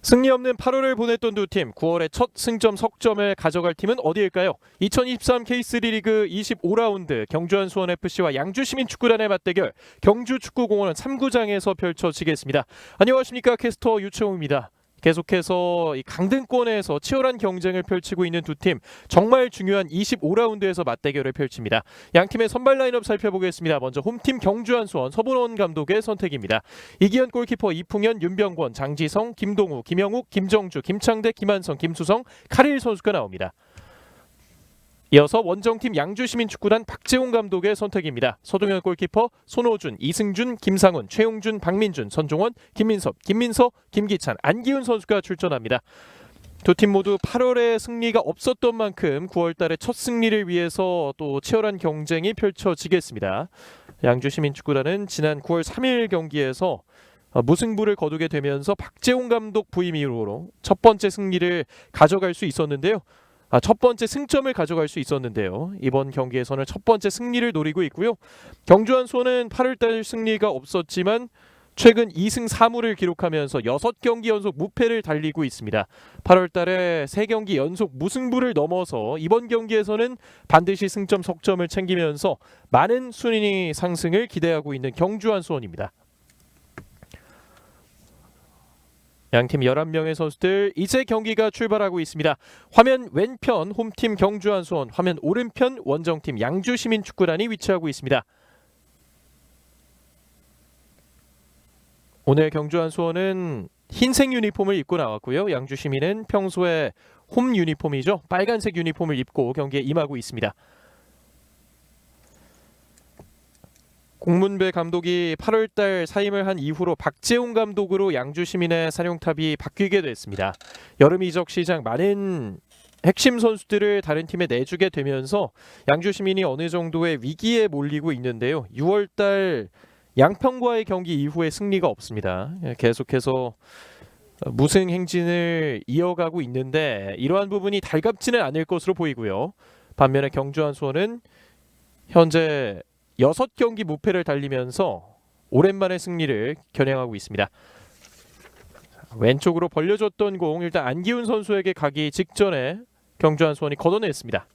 승리 없는 8월을 보냈던 두 팀, 9월에 첫 승점 석점을 가져갈 팀은 어디일까요? 2023 K3 리그 25라운드 경주한 수원FC와 양주시민축구단의 맞대결, 경주축구공원 3구장에서 펼쳐지겠습니다. 안녕하십니까, 캐스터 유채홍입니다. 계속해서 이 강등권에서 치열한 경쟁을 펼치고 있는 두 팀, 정말 중요한 25라운드에서 맞대결을 펼칩니다. 양 팀의 선발 라인업 살펴보겠습니다. 먼저 홈팀 경주한 수원 서분원 감독의 선택입니다. 이기현 골키퍼, 이풍현, 윤병권, 장지성, 김동우, 김영욱, 김정주, 김창대, 김한성, 김수성, 카릴 선수가 나옵니다. 이어서 원정팀 양주시민축구단 박재홍 감독의 선택입니다. 서동현 골키퍼, 손호준, 이승준, 김상훈, 최용준, 박민준, 선종원, 김민섭, 김민서, 김기찬, 안기훈 선수가 출전합니다. 두 팀 모두 8월에 승리가 없었던 만큼 9월달에 첫 승리를 위해서 또 치열한 경쟁이 펼쳐지겠습니다. 양주시민축구단은 지난 9월 3일 경기에서 무승부를 거두게 되면서 박재홍 감독 부임 이후로 첫 번째 승리를 가져갈 수 있었는데요. 첫 번째 승점을 가져갈 수 있었는데요. 이번 경기에서는 첫 번째 승리를 노리고 있고요. 경주한 수원은 8월달 승리가 없었지만 최근 2승 4무를 기록하면서 6경기 연속 무패를 달리고 있습니다. 8월달에 3경기 연속 무승부를 넘어서 이번 경기에서는 반드시 승점 석점을 챙기면서 많은 순위 상승을 기대하고 있는 경주한 수원입니다. 양팀 11명의 선수들, 이제 경기가 출발하고 있습니다. 화면 왼편 홈팀 경주한 수원, 화면 오른편 원정팀 양주시민축구단이 위치하고 있습니다. 오늘 경주한 수원은 흰색 유니폼을 입고 나왔고요. 양주시민은 평소에 홈 유니폼이죠. 빨간색 유니폼을 입고 경기에 임하고 있습니다. 공문배 감독이 8월달 사임을 한 이후로 박재홍 감독으로 양주시민의 사령탑이 바뀌게 됐습니다. 여름 이적 시장 많은 핵심 선수들을 다른 팀에 내주게 되면서 양주시민이 어느 정도의 위기에 몰리고 있는데요. 6월달 양평과의 경기 이후에 승리가 없습니다. 계속해서 무승 행진을 이어가고 있는데 이러한 부분이 달갑지는 않을 것으로 보이고요. 반면에 경주한 수원은 현재 6경기 무패를 달리면서 오랜만에 승리를 겨냥하고 있습니다. 왼쪽으로 벌려줬던 공, 일단 안기훈 선수에게 가기 직전에 경주한 수원이 걷어냈습니다.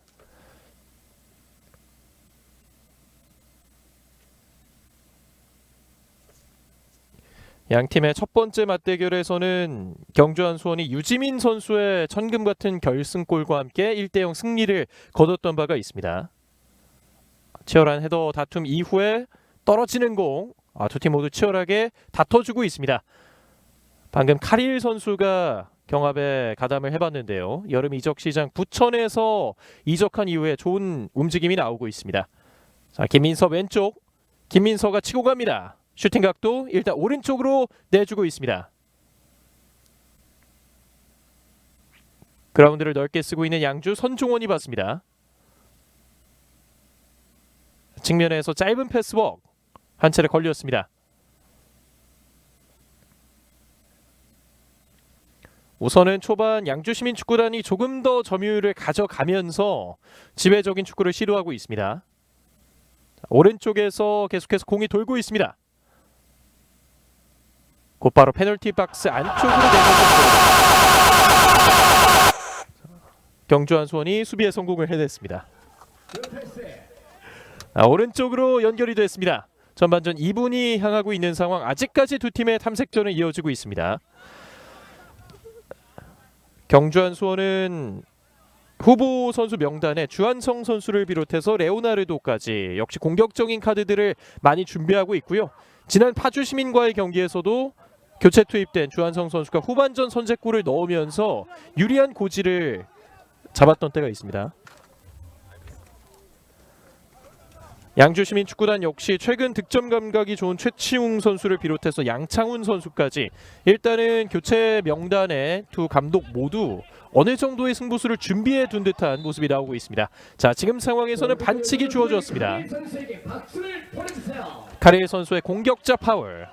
양팀의 첫 번째 맞대결에서는 경주한 수원이 유지민 선수의 천금 같은 결승골과 함께 1대0 승리를 거뒀던 바가 있습니다. 치열한 헤더 다툼 이후에 떨어지는 공, 두 팀 모두 치열하게 다퉈주고 있습니다. 방금 카릴 선수가 경합에 가담을 해봤는데요. 여름 이적 시장 부천에서 이적한 이후에 좋은 움직임이 나오고 있습니다. 자, 김민서 왼쪽, 김민서가 치고 갑니다. 슈팅 각도 일단 오른쪽으로 내주고 있습니다. 그라운드를 넓게 쓰고 있는 양주 선종원이 봤습니다. 측면에서 짧은 패스워크 한 차례 걸렸습니다. 우선은 초반 양주시민축구단이 조금 더 점유율을 가져가면서 지배적인 축구를 시도하고 있습니다. 오른쪽에서 계속해서 공이 돌고 있습니다. 곧바로 페널티 박스 안쪽으로 내줬습니다. 경주한 수원이 수비에 성공을 해냈습니다. 오른쪽으로 연결이 됐습니다. 전반전 2분이 향하고 있는 상황, 아직까지 두 팀의 탐색전은 이어지고 있습니다. 경주한 수원은 후보 선수 명단에 주한성 선수를 비롯해서 레오나르도까지 역시 공격적인 카드들을 많이 준비하고 있고요. 지난 파주시민과의 경기에서도 교체 투입된 주한성 선수가 후반전 선제골을 넣으면서 유리한 고지를 잡았던 때가 있습니다. 양주시민축구단 역시 최근 득점 감각이 좋은 최치웅 선수를 비롯해서 양창훈 선수까지 일단은 교체 명단에 두 감독 모두 어느 정도의 승부수를 준비해 둔 듯한 모습이 나오고 있습니다. 자, 지금 상황에서는 반칙이 주어졌습니다. 카릴 선수의 공격자 파울.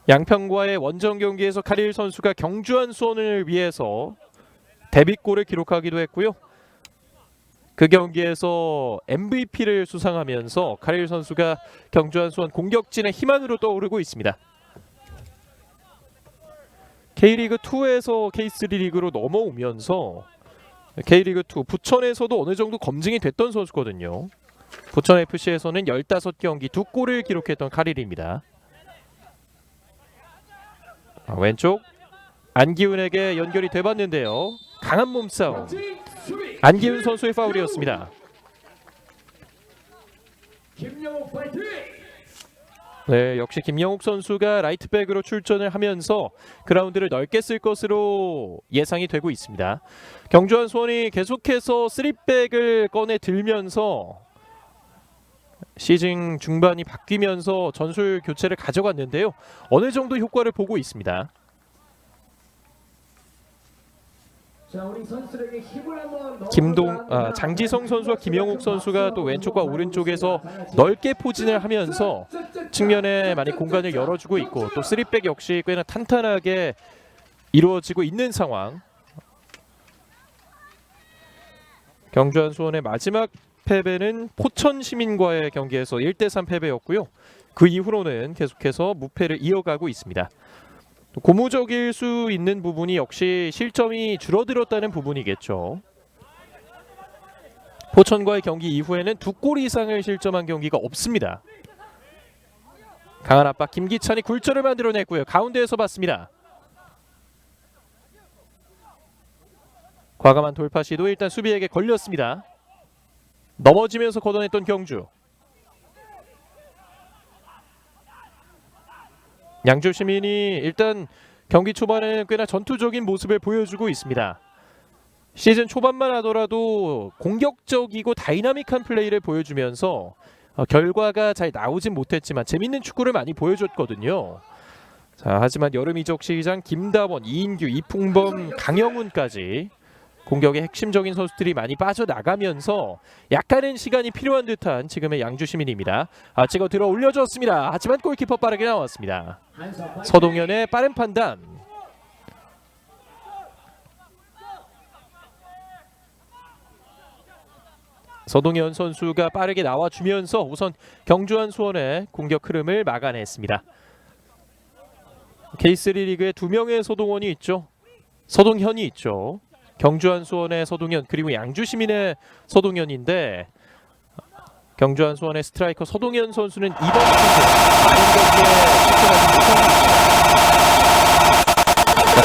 양평과의 원정 경기에서 카릴 선수가 경주한 수원을 위해서 데뷔골을 기록하기도 했고요. 그 경기에서 MVP를 수상하면서 카릴 선수가 경주한 수원 공격진의 희망으로 떠오르고 있습니다. K리그2에서 K3 리그로 넘어오면서 K리그2 부천에서도 어느 정도 검증이 됐던 선수거든요. 부천FC에서는 15경기 2골을 기록했던 카릴입니다. 왼쪽 안기훈에게 연결이 돼봤는데요. 강한 몸싸움. 안기훈 선수의 파울이었습니다. 네, 역시 김영욱 선수가 라이트백으로 출전을 하면서 그라운드를 넓게 쓸 것으로 예상이 되고 있습니다. 경주한 수원이 계속해서 3백을 꺼내 들면서 시즌 중반이 바뀌면서 전술 교체를 가져갔는데요. 어느 정도 효과를 보고 있습니다. 장지성 선수와 김영욱 선수가 또 왼쪽과 오른쪽에서 넓게 포진을 하면서 측면에 많이 공간을 열어주고 있고 또 3백 역시 꽤나 탄탄하게 이루어지고 있는 상황. 경주한 수원의 마지막 패배는 포천 시민과의 경기에서 1대3 패배였고요. 그 이후로는 계속해서 무패를 이어가고 있습니다. 고무적일 수 있는 부분이 역시 실점이 줄어들었다는 부분이겠죠. 포천과의 경기 이후에는 2골 이상을 실점한 경기가 없습니다. 강한 압박 김기찬이 굴절을 만들어냈고요. 가운데에서 봤습니다. 과감한 돌파 시도 일단 수비에게 걸렸습니다. 넘어지면서 걷어냈던 경주. 양주 시민이 일단 경기 초반에는 꽤나 전투적인 모습을 보여주고 있습니다. 시즌 초반만 하더라도 공격적이고 다이나믹한 플레이를 보여주면서 결과가 잘 나오진 못했지만 재밌는 축구를 많이 보여줬거든요. 자, 하지만 여름 이적 시장 김다원, 이인규, 이풍범, 강영훈까지 공격의 핵심적인 선수들이 많이 빠져나가면서 약간은 시간이 필요한 듯한 지금의 양주 시민입니다. 찍어 들어 올려줬습니다. 하지만 골키퍼 빠르게 나왔습니다. 서동현의 빠른 판단. 서동현 선수가 빠르게 나와주면서 우선 경주한 수원의 공격 흐름을 막아냈습니다. K3 리그에 2명의 서동원이 있죠. 서동현이 있죠. 경주한 수원의 서동현 그리고 양주 시민의 서동현인데 경주한 수원의 스트라이커 서동현 선수는 이번 시즌 많은 경기에 출전하지 못합니다.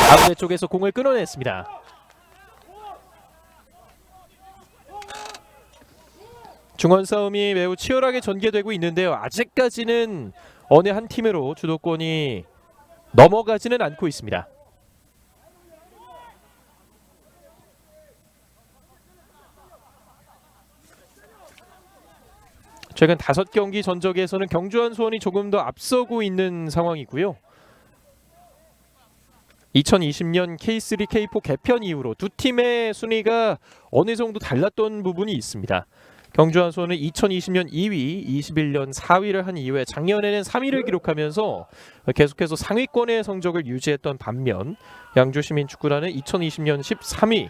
가운데 쪽에서 공을 끊어냈습니다. 중원 싸움이 매우 치열하게 전개되고 있는데요. 아직까지는 어느 한 팀으로 주도권이 넘어가지는 않고 있습니다. 최근 5경기 전적에서는 경주한 수원이 조금 더 앞서고 있는 상황이고요. 2020년 K3, K4 개편 이후로 두 팀의 순위가 어느 정도 달랐던 부분이 있습니다. 경주한 수원은 2020년 2위, 21년 4위를 한 이후에 작년에는 3위를 기록하면서 계속해서 상위권의 성적을 유지했던 반면 양주시민축구단은 2020년 13위,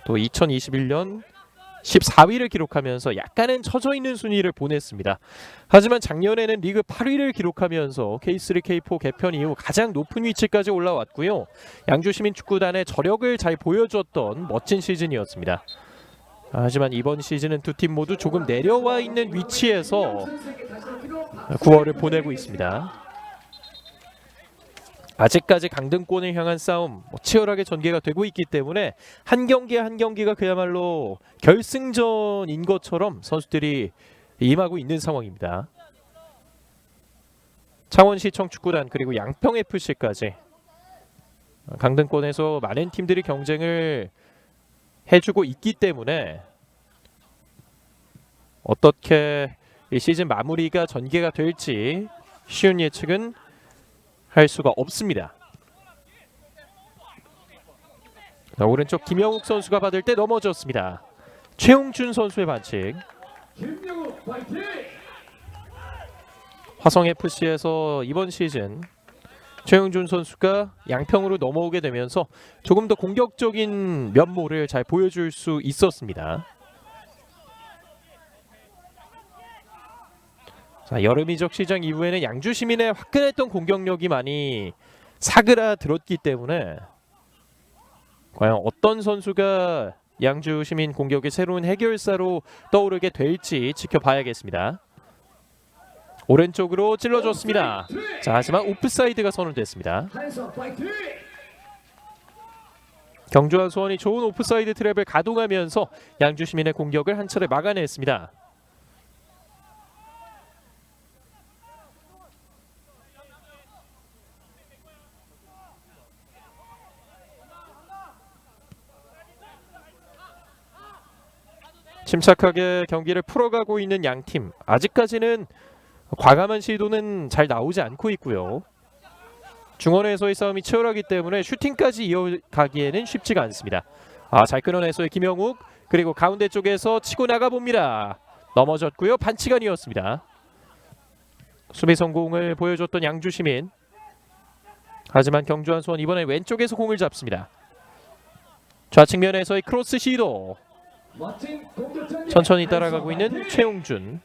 또 2021년 14위를 기록하면서 약간은 처져있는 순위를 보냈습니다. 하지만 작년에는 리그 8위를 기록하면서 K3, K4 개편 이후 가장 높은 위치까지 올라왔고요. 양주시민축구단의 저력을 잘 보여줬던 멋진 시즌이었습니다. 하지만 이번 시즌은 두 팀 모두 조금 내려와 있는 위치에서 9월을 보내고 있습니다. 아직까지 강등권을 향한 싸움 치열하게 전개가 되고 있기 때문에 한 경기 한 경기가 그야말로 결승전인 것처럼 선수들이 임하고 있는 상황입니다. 창원시청 축구단 그리고 양평FC까지 강등권에서 많은 팀들이 경쟁을 해주고 있기 때문에 어떻게 이 시즌 마무리가 전개가 될지 쉬운 예측은 할 수가 없습니다. 자, 오른쪽 김영욱 선수가 받을 때 넘어졌습니다. 최용준 선수의 반칙. 화성FC에서 이번 시즌 최용준 선수가 양평으로 넘어오게 되면서 조금 더 공격적인 면모를 잘 보여줄 수 있었습니다. 자, 여름 이적 시장 이후에는 양주 시민의 화끈했던 공격력이 많이 사그라들었기 때문에 과연 어떤 선수가 양주 시민 공격의 새로운 해결사로 떠오르게 될지 지켜봐야겠습니다. 오른쪽으로 찔러줬습니다. 자, 하지만 오프사이드가 선언됐습니다. 경주와 수원이 좋은 오프사이드 트랩을 가동하면서 양주 시민의 공격을 한 차례 막아냈습니다. 침착하게 경기를 풀어가고 있는 양팀, 아직까지는 과감한 시도는 잘 나오지 않고 있고요. 중원에서의 싸움이 치열하기 때문에 슈팅까지 이어가기에는 쉽지가 않습니다. 잘 끊어내서의 김영욱, 그리고 가운데 쪽에서 치고 나가봅니다. 넘어졌고요. 반칙아니었습니다. 수비 성공을 보여줬던 양주시민. 하지만 경주한 수원 이번엔 왼쪽에서 공을 잡습니다. 좌측면에서의 크로스 시도. 천천히 따라가고 있는 최용준.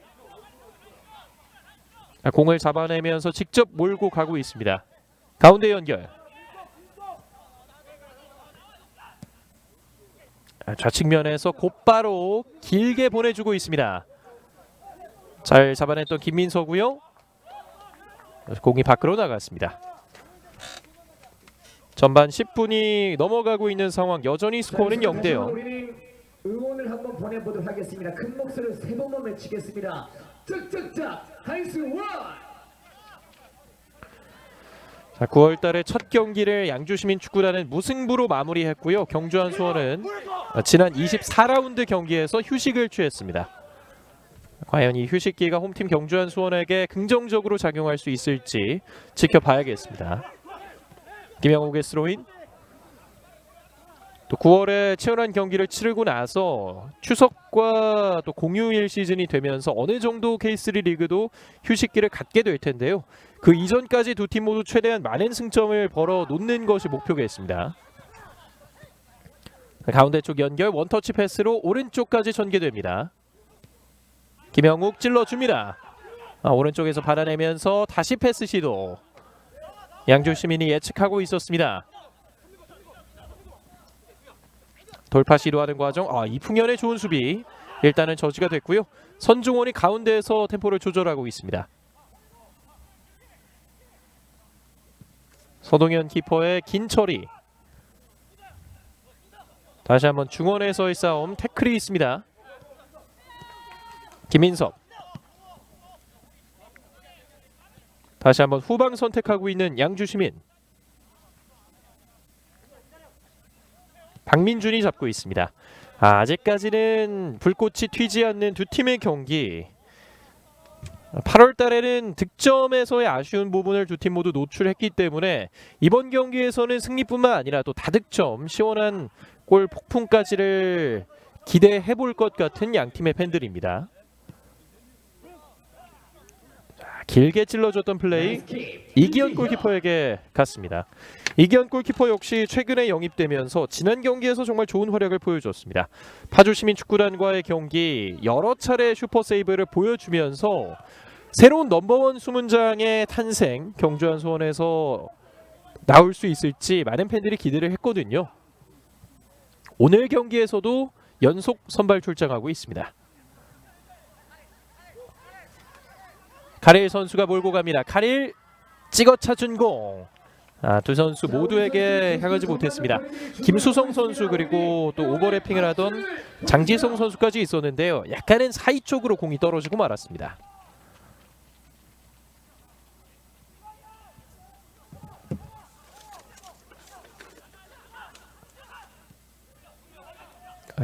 공을 잡아내면서 직접 몰고 가고 있습니다. 가운데 연결. 좌측면에서 곧바로 길게 보내주고 있습니다. 잘 잡아냈던 김민서고요. 공이 밖으로 나갔습니다. 전반 10분이 넘어가고 있는 상황. 여전히 스코어는 0대0. 응원을 한번 보내보도록 하겠습니다. 큰 목소리로 세 번만 외치겠습니다. 짝짝짝 한수 원. 자, 9월달에 첫 경기를 양주시민축구단은 무승부로 마무리했고요. 경주한 수원은 지난 24라운드 경기에서 휴식을 취했습니다. 과연 이 휴식기가 홈팀 경주한 수원에게 긍정적으로 작용할 수 있을지 지켜봐야겠습니다. 김영욱의 스로인. 또 9월에 치열한 경기를 치르고 나서 추석과 또 공휴일 시즌이 되면서 어느 정도 K3 리그도 휴식기를 갖게 될 텐데요. 그 이전까지 두 팀 모두 최대한 많은 승점을 벌어 놓는 것이 목표겠습니다. 가운데 쪽 연결 원터치 패스로 오른쪽까지 전개됩니다. 김영욱 찔러줍니다. 오른쪽에서 받아내면서 다시 패스 시도. 양주 시민이 예측하고 있었습니다. 돌파 시도하는 과정. 이풍현의 좋은 수비. 일단은 저지가 됐고요. 선중원이 가운데에서 템포를 조절하고 있습니다. 서동현 키퍼의 긴 처리. 다시 한번 중원에서의 싸움. 태클이 있습니다. 김인섭. 다시 한번 후방 선택하고 있는 양주시민. 박민준이 잡고 있습니다. 아직까지는 불꽃이 튀지 않는 두 팀의 경기. 8월 달에는 득점에서의 아쉬운 부분을 두 팀 모두 노출했기 때문에 이번 경기에서는 승리뿐만 아니라 또 다득점, 시원한 골 폭풍까지를 기대해 볼 것 같은 양 팀의 팬들입니다. 길게 찔러줬던 플레이 이기현 골키퍼에게 갔습니다. 이기현 골키퍼 역시 최근에 영입되면서 지난 경기에서 정말 좋은 활약을 보여줬습니다. 파주시민축구단과의 경기 여러 차례 슈퍼세이브를 보여주면서 새로운 넘버원 수문장의 탄생, 경주한 수원에서 나올 수 있을지 많은 팬들이 기대를 했거든요. 오늘 경기에서도 연속 선발 출장하고 있습니다. 카릴 선수가 몰고 갑니다. 카릴 찍어 차준 공. 두 선수 모두에게 향하지 못했습니다. 김수성 선수 그리고 또 오버래핑을 하던 장지성 선수까지 있었는데요. 약간은 사이 쪽으로 공이 떨어지고 말았습니다.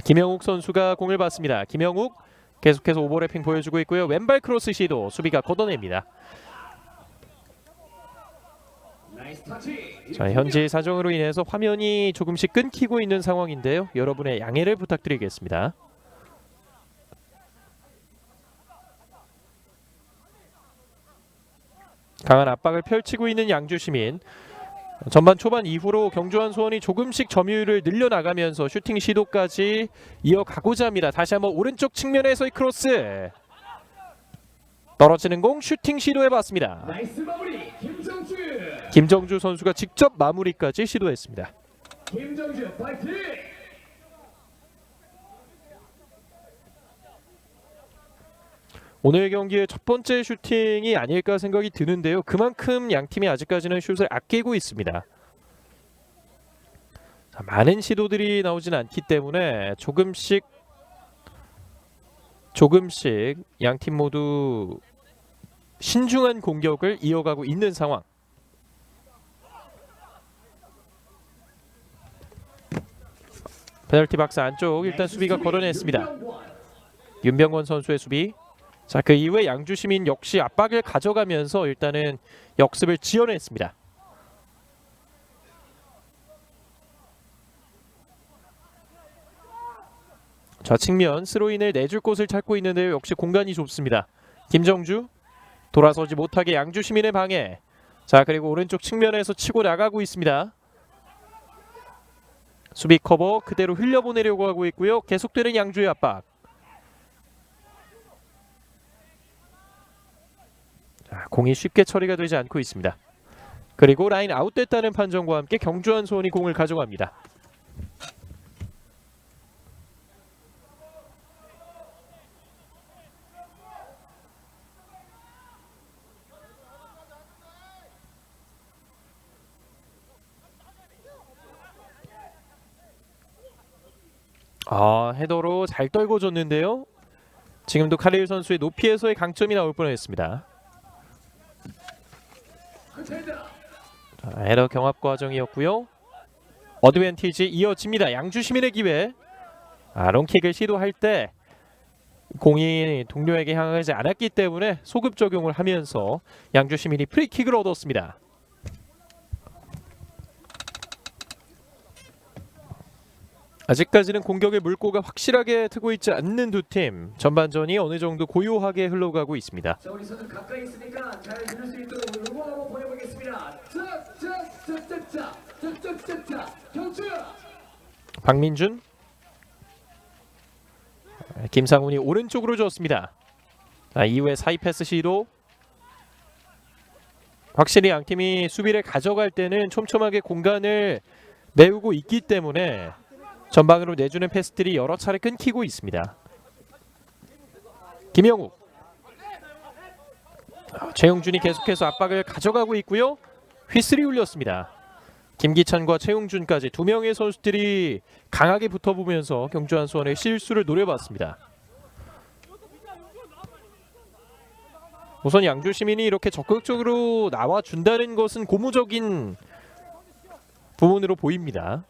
김영욱 선수가 공을 받습니다. 김영욱 계속해서 오버래핑 보여주고 있고요. 왼발 크로스 시도 수비가 걷어냅니다. 자, 현지 사정으로 인해서 화면이 조금씩 끊기고 있는 상황인데요. 여러분의 양해를 부탁드리겠습니다. 강한 압박을 펼치고 있는 양주시민. 전반 초반 이후로 경주한 수원이 조금씩 점유율을 늘려나가면서 슈팅 시도까지 이어가고자 합니다. 다시 한번 오른쪽 측면에서의 크로스. 떨어지는 공 슈팅 시도해봤습니다. 나이스 마무리 김정주. 김정주 선수가 직접 마무리까지 시도했습니다. 김정주 파이팅. 오늘 경기의 첫 번째 슈팅이 아닐까 생각이 드는데요. 그만큼 양팀이 아직까지는 슛을 아끼고 있습니다. 자, 많은 시도들이 나오진 않기 때문에 조금씩 양팀 모두 신중한 공격을 이어가고 있는 상황. 페널티 박스 안쪽 일단 수비가 걸어냈습니다. 윤병권 선수의 수비. 자, 그 이후에 양주시민 역시 압박을 가져가면서 일단은 역습을 지어냈습니다. 좌측면 스로인을 내줄 곳을 찾고 있는데요. 역시 공간이 좁습니다. 김정주 돌아서지 못하게 양주시민의 방해. 자, 그리고 오른쪽 측면에서 치고 나가고 있습니다. 수비 커버 그대로 흘려보내려고 하고 있고요. 계속되는 양주의 압박. 자, 공이 쉽게 처리가 되지 않고 있습니다. 그리고 라인 아웃됐다는 판정과 함께 경주한 수원이 공을 가져갑니다. 헤더로 잘 떨궈줬는데요. 지금도 카릴 선수의 높이에서의 강점이 나올 뻔했습니다. 자, 헤더 경합 과정이었고요. 어드밴티지 이어집니다. 양주시민의 기회. 롱킥을 시도할 때 공이 동료에게 향하지 않았기 때문에 소급 적용을 하면서 양주시민이 프리킥을 얻었습니다. 아직까지는 공격의 물꼬가 확실하게 트고 있지 않는 두 팀. 전반전이 어느 정도 고요하게 흘러가고 있습니다. 자, 우리 선수 가까이 있으니까 잘 들을 수 있도록 응원 한번 보내보겠습니다. 짝짝짝짝짝짝짝짝짝 경주. 박민준, 김상훈이 오른쪽으로 줬습니다. 자, 이후에 사이 패스 시도. 확실히 양팀이 수비를 가져갈 때는 촘촘하게 공간을 메우고 있기 때문에 전방으로 내주는 패스들이 여러 차례 끊기고 있습니다. 김영욱, 최용준이 계속해서 압박을 가져가고 있고요. 휘슬이 울렸습니다. 김기찬과 최용준까지 두 명의 선수들이 강하게 붙어보면서 경주한 수원의 실수를 노려봤습니다. 우선 양주시민이 이렇게 적극적으로 나와준다는 것은 고무적인 부분으로 보입니다.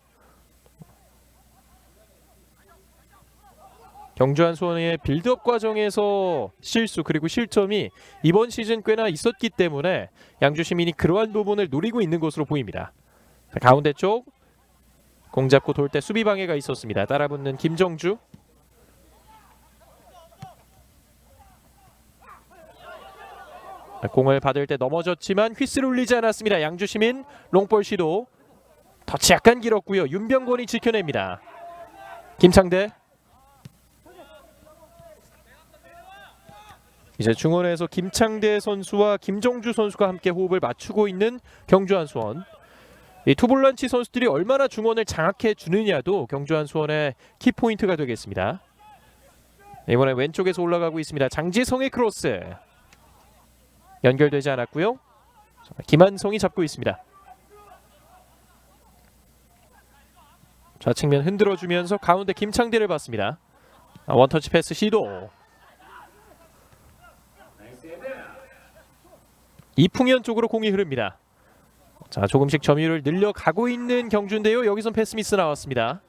경주한 수원의 빌드업 과정에서 실수 그리고 실점이 이번 시즌 꽤나 있었기 때문에 양주시민이 그러한 부분을 노리고 있는 것으로 보입니다. 자, 가운데 쪽 공 잡고 돌 때 수비 방해가 있었습니다. 따라붙는 김정주. 공을 받을 때 넘어졌지만 휘슬 울리지 않았습니다. 양주시민 롱볼 시도. 터치 약간 길었고요. 윤병권이 지켜냅니다. 김창대. 이제 중원에서 김창대 선수와 김정주 선수가 함께 호흡을 맞추고 있는 경주한 수원. 이 투볼란치 선수들이 얼마나 중원을 장악해 주느냐도 경주한 수원의 키포인트가 되겠습니다. 이번에 왼쪽에서 올라가고 있습니다. 장지성의 크로스. 연결되지 않았고요. 김한성이 잡고 있습니다. 좌측면 흔들어주면서 가운데 김창대를 봤습니다. 원터치 패스 시도. 이풍현 쪽으로 공이 흐릅니다. 자, 조금씩 점유율을 늘려가고 있는 경주인데요. 여기선 패스 미스 나왔습니다.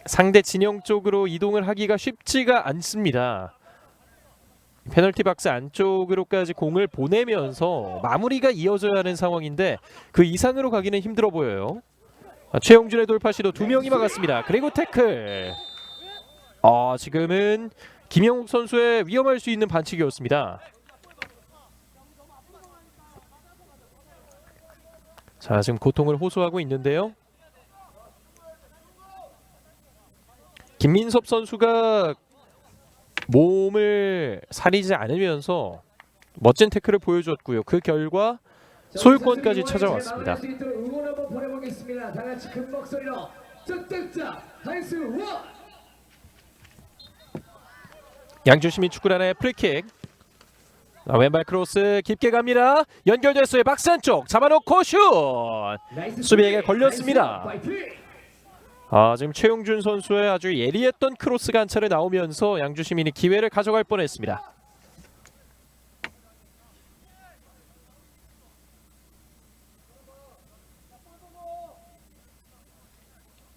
상대 진영 쪽으로 이동을 하기가 쉽지가 않습니다. 페널티 박스 안쪽으로까지 공을 보내면서 마무리가 이어져야 하는 상황인데 그 이상으로 가기는 힘들어 보여요. 최용준의 돌파 시도 두 명이 막았습니다. 그리고 태클. 지금은 김영욱 선수의 위험할 수 있는 반칙이었습니다. 자, 지금 고통을 호소하고 있는데요. 김민섭 선수가 몸을 사리지 않으면서 멋진 태클을 보여줬고요. 그 결과 소유권까지 찾아왔습니다. 응원 한번 보내보겠습니다. 다 같이 큰 목소리로 짝짝짝 한수 원. 양주시민 축구단의 프리킥. 왼발 크로스 깊게 갑니다. 연결됐어요. 박스 안쪽 잡아놓고 슛. 수비에게 걸렸습니다. 지금 최용준 선수의 아주 예리했던 크로스가 한 차례 나오면서 양주시민이 기회를 가져갈 뻔했습니다.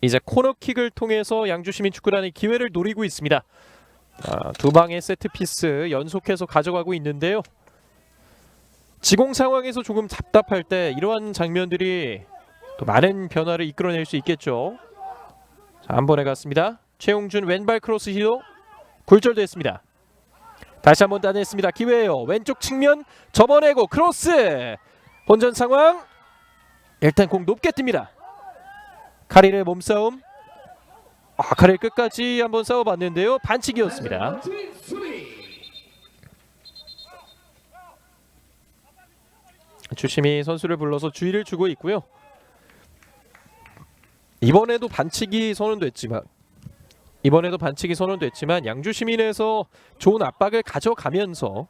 이제 코너킥을 통해서 양주시민 축구단이 기회를 노리고 있습니다. 두 방의 세트피스 연속해서 가져가고 있는데요. 지공 상황에서 조금 답답할 때 이러한 장면들이 또 많은 변화를 이끌어낼 수 있겠죠. 자, 한 번에 갔습니다. 최용준 왼발 크로스 시도 굴절됐습니다. 다시 한번 따냈습니다. 기회예요. 왼쪽 측면 접어내고 크로스. 혼전 상황. 일단 공 높게 뜹니다. 카릴의 몸싸움. 카릴 끝까지 한번 싸워봤는데요. 반칙이었습니다. 주심이 선수를 불러서 주의를 주고 있고요. 이번에도 반칙이 선언됐지만 양주시민에서 좋은 압박을 가져가면서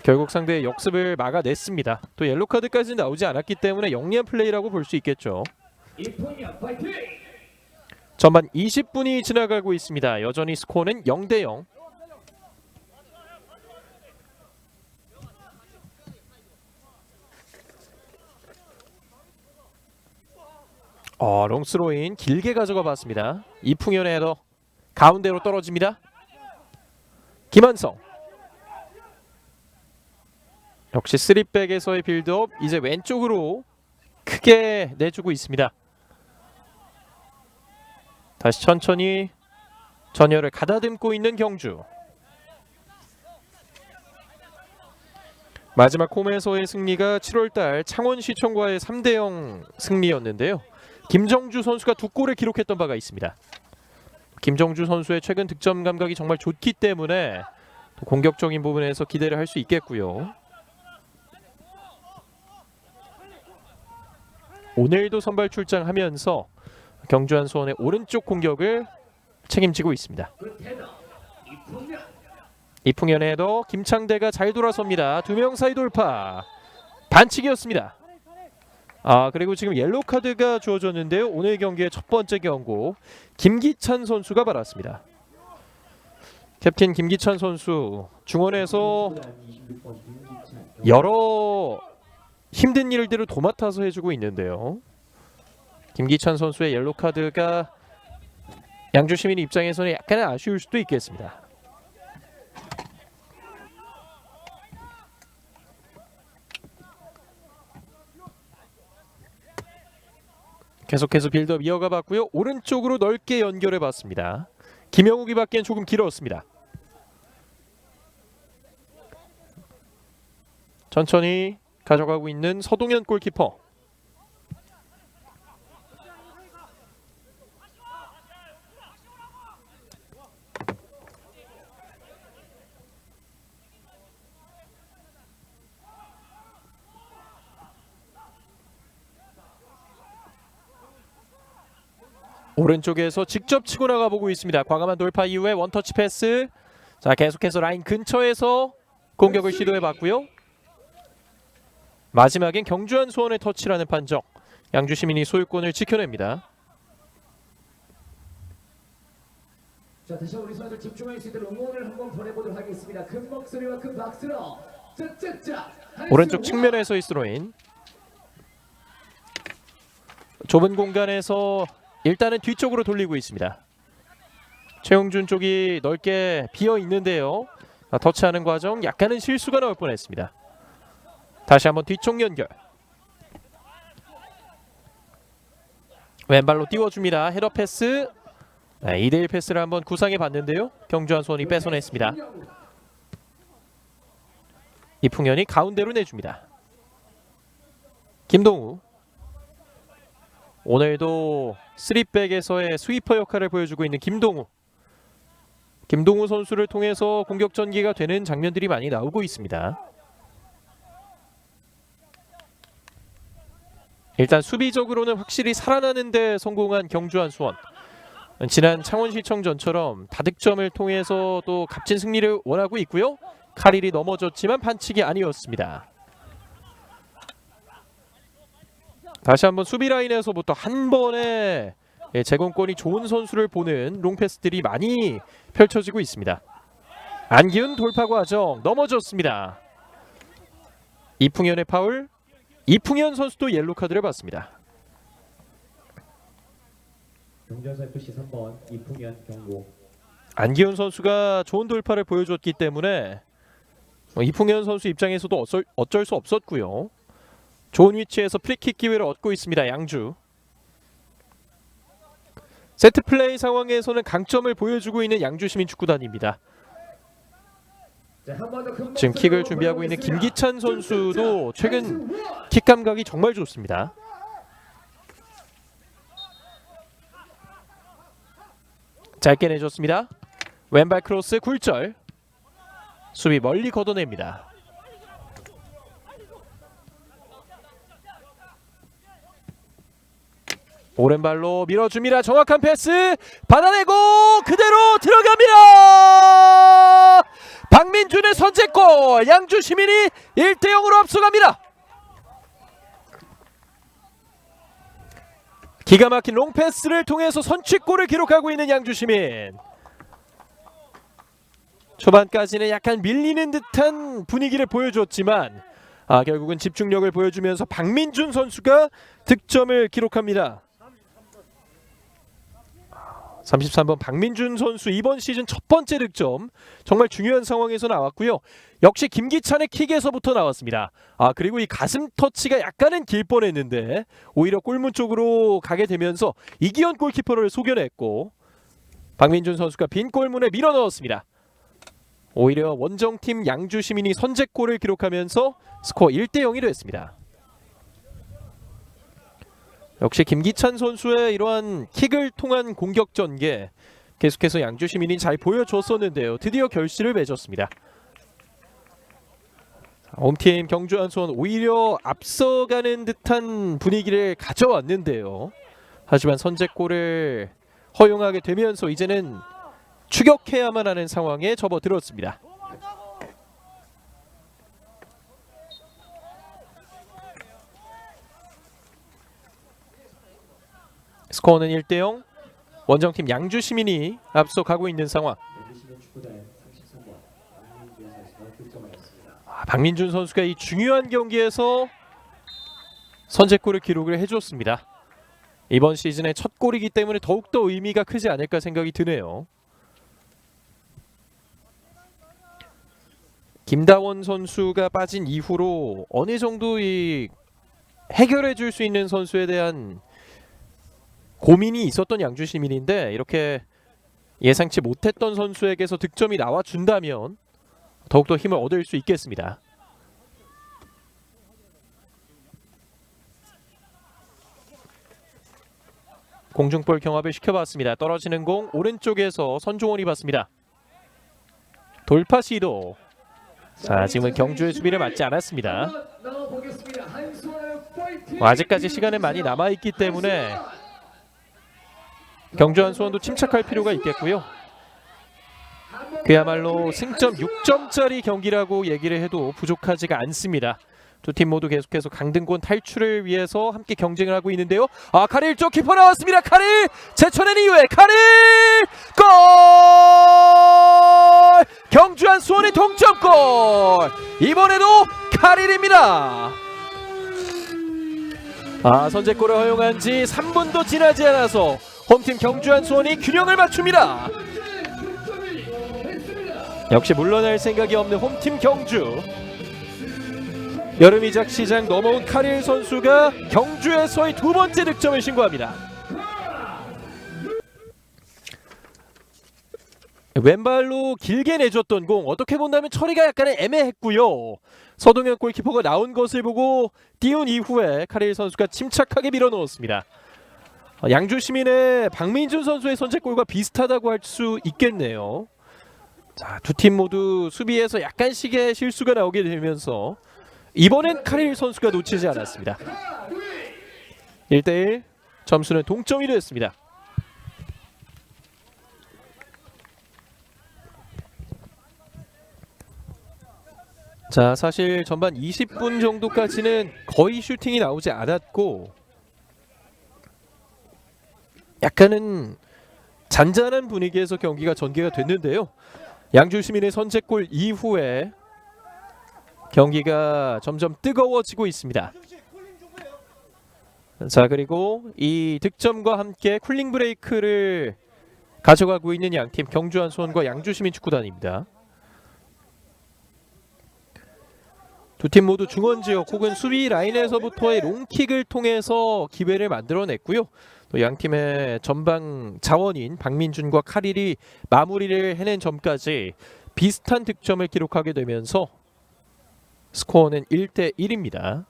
결국 상대의 역습을 막아냈습니다. 또 옐로카드까지는 나오지 않았기 때문에 영리한 플레이라고 볼 수 있겠죠. 전반 20분이 지나가고 있습니다. 여전히 스코어는 0대0. 롱스로인 길게 가져가 봤습니다. 이풍현의 헤더 가운데로 떨어집니다. 김한성. 역시 3백에서의 빌드업 이제 왼쪽으로 크게 내주고 있습니다. 다시 천천히 전열을 가다듬고 있는 경주. 마지막 홈에서의 승리가 7월달 창원시청과의 3대0 승리였는데요. 김정주 선수가 2골을 기록했던 바가 있습니다. 김정주 선수의 최근 득점 감각이 정말 좋기 때문에 공격적인 부분에서 기대를 할 수 있겠고요. 오늘도 선발 출장하면서 경주한 수원의 오른쪽 공격을 책임지고 있습니다. 이풍현의 헤더 김창대가 잘 돌아섭니다. 2명 사이 돌파. 반칙이었습니다. 그리고 지금 옐로우 카드가 주어졌는데요. 오늘 경기의 첫 번째 경고 김기찬 선수가 받았습니다. 캡틴 김기찬 선수 중원에서 여러 힘든 일들을 도맡아서 해주고 있는데요. 김기찬 선수의 옐로우 카드가 양주시민 입장에서는 약간 아쉬울 수도 있겠습니다. 계속해서 빌드업 이어가 봤고요. 오른쪽으로 넓게 연결해 봤습니다. 김영욱이 받기엔 조금 길었습니다. 천천히 가져가고 있는 서동현 골키퍼. 오른쪽에서 직접 치고 나가보고 있습니다. 과감한 돌파 이후에 원터치 패스. 자, 계속해서 라인 근처에서 공격을 시도해봤고요. 마지막엔 경주한 수원의 터치라는 판정. 양주시민이 소유권을 지켜냅니다. 자, 다시 우리 선수들 집중할 수 있도록 응원을 한번 보내보도록 하겠습니다. 큰 목소리와 큰 박수로 짝짝짝. 오른쪽 측면에서의 스로인. 좁은 공간에서 일단은 뒤쪽으로 돌리고 있습니다. 최용준 쪽이 넓게 비어 있는데요. 터치하는 과정 약간은 실수가 나올 뻔했습니다. 다시 한번 뒤쪽 연결. 왼발로 띄워줍니다. 헤더 패스. 2대1 패스를 한번 구상해 봤는데요. 경주한 수원이 뺏어냈습니다. 이풍현이 가운데로 내줍니다. 김동우. 오늘도 3백에서의 스위퍼 역할을 보여주고 있는 김동우. 김동우 선수를 통해서 공격 전개가 되는 장면들이 많이 나오고 있습니다. 일단 수비적으로는 확실히 살아나는 데 성공한 경주한 수원. 지난 창원시청전처럼 다득점을 통해서 또 값진 승리를 원하고 있고요. 카릴이 넘어졌지만 반칙이 아니었습니다. 다시 한번 수비 라인에서부터 한 번에 제공권이 좋은 선수를 보는 롱패스들이 많이 펼쳐지고 있습니다. 안기훈 돌파 과정 넘어졌습니다. 이풍현의 파울. 이풍현 선수도 옐로 카드를 받습니다. 경주한수원 FC 3번 이풍현 경고. 안기훈 선수가 좋은 돌파를 보여줬기 때문에 이풍현 선수 입장에서도 어쩔 수 없었고요. 좋은 위치에서 프리킥 기회를 얻고 있습니다. 양주. 세트 플레이 상황에서는 강점을 보여주고 있는 양주시민축구단입니다. 지금 킥을 준비하고 있는 김기찬 선수도 최근 킥 감각이 정말 좋습니다. 짧게 내줬습니다. 왼발 크로스 굴절. 수비 멀리 걷어냅니다. 오른발로 밀어줍니다. 정확한 패스 받아내고 그대로 들어갑니다. 박민준의 선제골. 양주시민이 1대0으로 앞서갑니다. 기가 막힌 롱패스를 통해서 선취골을 기록하고 있는 양주시민. 초반까지는 약간 밀리는 듯한 분위기를 보여줬지만 결국은 집중력을 보여주면서 박민준 선수가 득점을 기록합니다. 33번 박민준 선수 이번 시즌 첫 번째 득점. 정말 중요한 상황에서 나왔고요. 역시 김기찬의 킥에서부터 나왔습니다. 그리고 이 가슴 터치가 약간은 길 뻔했는데 오히려 골문 쪽으로 가게 되면서 이기현 골키퍼를 속여냈고 박민준 선수가 빈 골문에 밀어 넣었습니다. 오히려 원정팀 양주시민이 선제골을 기록하면서 스코어 1대0이 됐습니다. 역시 김기찬 선수의 이러한 킥을 통한 공격 전개 계속해서 양주시민이 잘 보여줬었는데요. 드디어 결실을 맺었습니다. 홈팀 경주한수원 오히려 앞서가는 듯한 분위기를 가져왔는데요. 하지만 선제골을 허용하게 되면서 이제는 추격해야만 하는 상황에 접어들었습니다. 스코어는 1대0. 원정팀 양주시민이 앞서가고 있는 상황. 박민준 선수가 이 중요한 경기에서 선제골을 기록을 해줬습니다. 이번 시즌의 첫 골이기 때문에 더욱더 의미가 크지 않을까 생각이 드네요. 김다원 선수가 빠진 이후로 어느 정도 이 해결해 줄 수 있는 선수에 대한 고민이 있었던 양주시민인데 이렇게 예상치 못했던 선수에게서 득점이 나와준다면 더욱더 힘을 얻을 수 있겠습니다. 공중볼 경합을 시켜봤습니다. 떨어지는 공 오른쪽에서 선종원이 봤습니다. 돌파 시도. 자, 지금은 경주의 수비를 맞지 않았습니다. 아직까지 시간은 많이 남아있기 때문에 경주한수원도 침착할 필요가 있겠고요. 그야말로 승점 6점짜리 경기라고 얘기를 해도 부족하지가 않습니다. 두 팀 모두 계속해서 강등권 탈출을 위해서 함께 경쟁을 하고 있는데요. 카릴 쪽 키퍼 나왔습니다. 카릴 제쳐낸 이후에 카릴 골! 경주한수원의 동점골! 이번에도 카릴입니다. 선제골을 허용한 지 3분도 지나지 않아서 홈팀 경주한수원이 균형을 맞춥니다. 역시 물러날 생각이 없는 홈팀 경주. 여름이작 시장 넘어온 카릴 선수가 경주에서의 두 번째 득점을 신고합니다. 왼발로 길게 내줬던 공 어떻게 본다면 처리가 약간은 애매했고요. 서동현 골키퍼가 나온 것을 보고 띄운 이후에 카릴 선수가 침착하게 밀어넣었습니다. 양주시민의 박민준 선수의 선제골과 비슷하다고 할 수 있겠네요. 자, 두 팀 모두 수비에서 약간씩의 실수가 나오게 되면서 이번엔 카릴 선수가 놓치지 않았습니다. 1대1 점수는 동점이 됐습니다. 자, 사실 전반 20분 정도까지는 거의 슈팅이 나오지 않았고 약간은 잔잔한 분위기에서 경기가 전개가 됐는데요. 양주시민의 선제골 이후에 경기가 점점 뜨거워지고 있습니다. 자, 그리고 이 득점과 함께 쿨링 브레이크를 가져가고 있는 양팀 경주한수원과 양주시민축구단입니다. 두 팀 모두 중원지역 혹은 수비 라인에서부터의 롱킥을 통해서 기회를 만들어냈고요. 또 양팀의 전방 자원인 박민준과 카릴이 마무리를 해낸 점까지 비슷한 득점을 기록하게 되면서 스코어는 1대1입니다.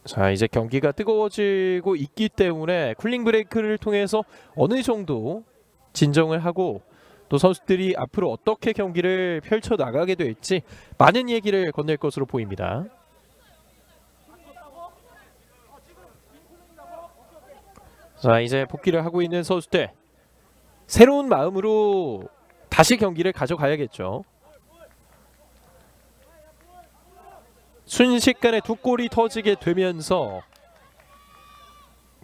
자, 이제 경기가 뜨거워지고 있기 때문에 쿨링 브레이크를 통해서 어느 정도 진정을 하고 또 선수들이 앞으로 어떻게 경기를 펼쳐 나가게 될지 많은 얘기를 건넬 것으로 보입니다. 자, 이제 복귀를 하고 있는 선수들 새로운 마음으로 다시 경기를 가져가야겠죠. 순식간에 두 골이 터지게 되면서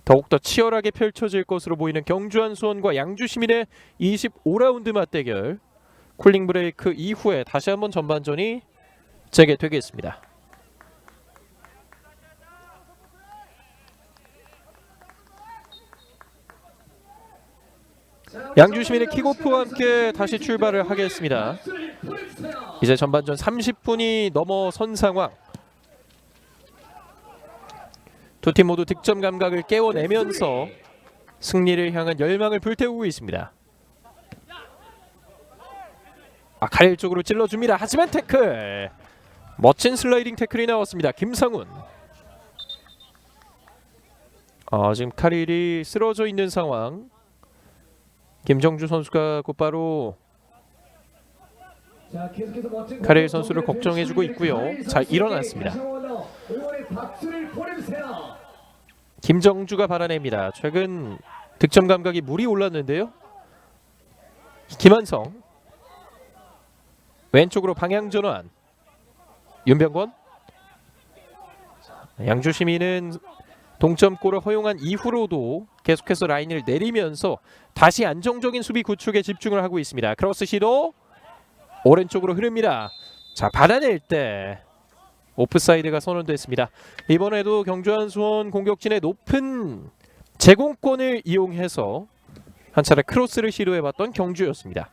더욱더 치열하게 펼쳐질 것으로 보이는 경주한수원과 양주시민의 25라운드 맞대결. 쿨링 브레이크 이후에 다시 한번 전반전이 재개되겠습니다. 양주시민의 킥오프와 함께 다시 출발을 하겠습니다. 이제 전반전 30분이 넘어선 상황. 두 팀 모두 득점 감각을 깨워내면서 승리를 향한 열망을 불태우고 있습니다. 카릴 쪽으로 찔러줍니다. 하지만 태클, 멋진 슬라이딩 태클이 나왔습니다. 김상훈. 지금 카릴이 쓰러져 있는 상황. 김정주 선수가 곧바로 카릴 선수를 걱정해주고 있고요. 잘 일어났습니다. 김정주가 받아냅니다. 최근 득점 감각이 물이 올랐는데요. 김한성 왼쪽으로 방향 전환. 윤병권. 양주시민은 동점골을 허용한 이후로도 계속해서 라인을 내리면서 다시 안정적인 수비 구축에 집중을 하고 있습니다. 크로스 시도 오른쪽으로 흐릅니다. 자, 받아낼 때 오프사이드가 선언됐습니다. 이번에도 경주한수원 공격진의 높은 제공권을 이용해서 한 차례 크로스를 시도해봤던 경주였습니다.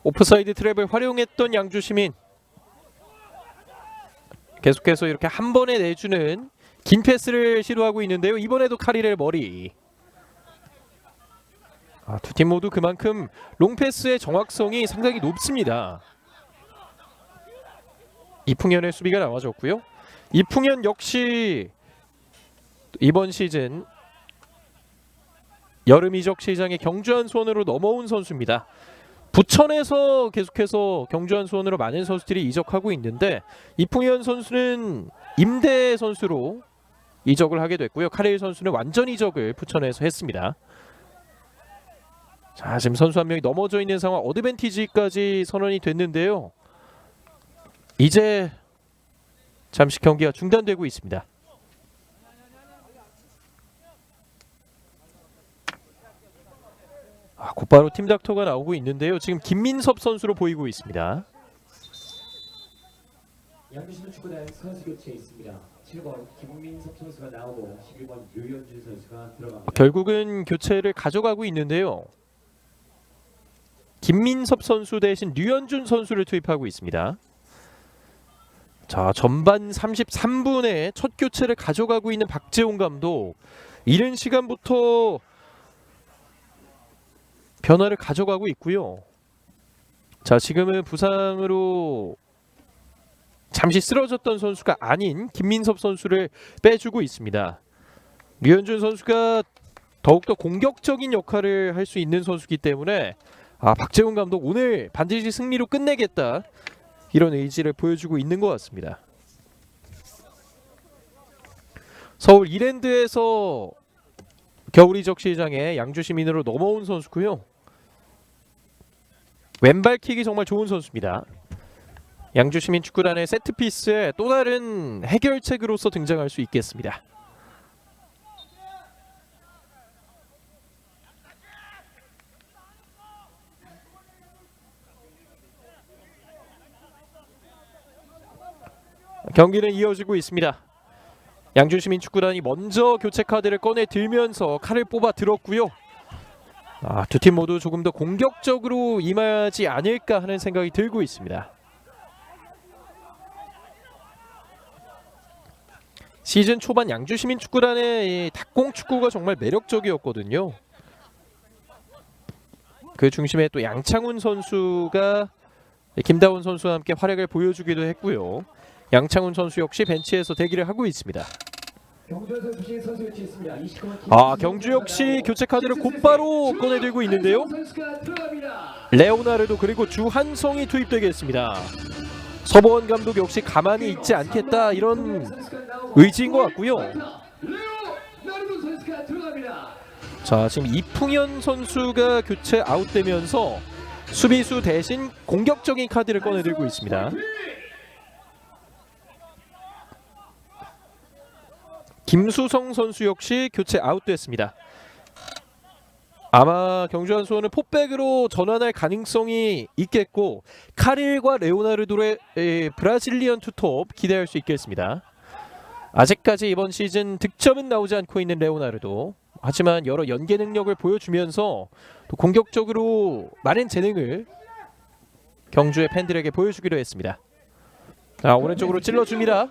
오프사이드 트랩을 활용했던 양주시민, 계속해서 이렇게 한 번에 내주는 긴 패스를 시도하고 있는데요. 이번에도 카릴의 머리. 두 팀 모두 그만큼 롱패스의 정확성이 상당히 높습니다. 이풍현의 수비가 나와줬고요. 이풍현 역시 이번 시즌 여름 이적 시장에 경주한수원으로 넘어온 선수입니다. 부천에서 계속해서 경주한수원으로 많은 선수들이 이적하고 있는데 이풍현 선수는 임대 선수로 이적을 하게 됐고요. 카릴 선수는 완전 이적을 부천에서 했습니다. 자, 지금 선수 한 명이 넘어져 있는 상황, 어드밴티지까지 선언이 됐는데요. 이제 잠시 경기가 중단되고 있습니다. 곧바로 팀 닥터가 나오고 있는데요. 지금 김민섭 선수로 보이고 있습니다. 양주시민 축구단 선수 교체 있습니다. 7번 김민섭 선수가 나오고 11번 류현준 선수가 들어갑니다. 결국은 교체를 가져가고 있는데요. 김민섭 선수 대신 류현준 선수를 투입하고 있습니다. 자, 전반 33분에 첫 교체를 가져가고 있는 박재홍 감독. 이른 시간부터 변화를 가져가고 있고요. 자, 지금은 부상으로 잠시 쓰러졌던 선수가 아닌 김민섭 선수를 빼주고 있습니다. 류현준 선수가 더욱더 공격적인 역할을 할 수 있는 선수이기 때문에 박재훈 감독 오늘 반드시 승리로 끝내겠다, 이런 의지를 보여주고 있는 것 같습니다. 서울 이랜드에서 겨울이적 시장에 양주시민으로 넘어온 선수고요. 왼발킥이 정말 좋은 선수입니다. 양주시민 축구단의 세트피스에 또 다른 해결책으로서 등장할 수 있겠습니다. 경기는 이어지고 있습니다. 양주시민 축구단이 먼저 교체 카드를 꺼내 들면서 칼을 뽑아 들었고요. 두 팀 모두 조금 더 공격적으로 임하지 않을까 하는 생각이 들고 있습니다. 시즌 초반 양주시민 축구단의 닭공 축구가 정말 매력적이었거든요. 그 중심에 또 양창훈 선수가 김다운 선수와 함께 활약을 보여주기도 했고요. 양창훈 선수 역시 벤치에서 대기를 하고 있습니다. 경주 역시 교체 카드를 곧바로 꺼내들고 있는데요. 레오나르도 그리고 주한성이 투입되겠습니다. 서보원 감독 역시 가만히 있지 않겠다, 이런 의지인 것 같고요. 자, 지금 이풍현 선수가 교체 아웃되면서 수비수 대신 공격적인 카드를 꺼내들고 있습니다. 김수성 선수 역시 교체 아웃됐습니다. 아마 경주한 수원은 포백으로 전환할 가능성이 있겠고, 카릴과 레오나르도의 브라질리언 투톱 기대할 수 있겠습니다. 아직까지 이번 시즌 득점은 나오지 않고 있는 레오나르도, 하지만 여러 연계 능력을 보여주면서 또 공격적으로 많은 재능을 경주의 팬들에게 보여주기로 했습니다. 오른쪽으로 찔러줍니다.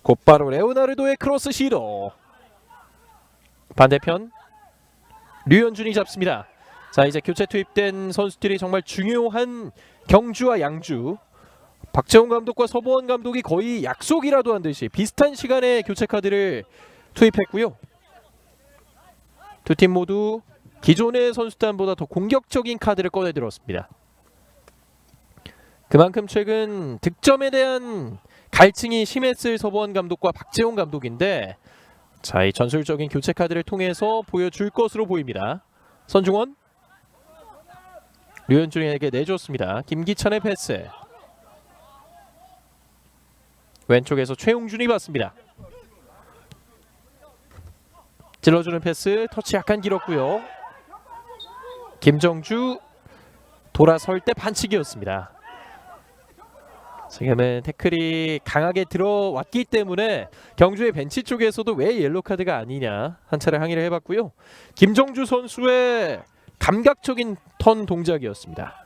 곧바로 레오나르도의 크로스 시도. 반대편 류현준이 잡습니다. 자, 이제 교체 투입된 선수들이 정말 중요한 경주와 양주. 박재훈 감독과 서보원 감독이 거의 약속이라도 한 듯이 비슷한 시간에 교체 카드를 투입했고요. 두 팀 모두 기존의 선수단보다 더 공격적인 카드를 꺼내들었습니다. 그만큼 최근 득점에 대한 갈증이 심했을 서보원 감독과 박재훈 감독인데, 자, 이 전술적인 교체 카드를 통해서 보여줄 것으로 보입니다. 선중원, 류현준에게 내줬습니다. 김기찬의 패스. 왼쪽에서 최용준이 받습니다. 찔러주는 패스, 터치 약간 길었고요. 김정주 돌아설 때 반칙이었습니다. 지금은 태클이 강하게 들어왔기 때문에 경주의 벤치 쪽에서도 왜 옐로카드가 아니냐 한 차례 항의를 해봤고요. 김정주 선수의 감각적인 턴 동작이었습니다.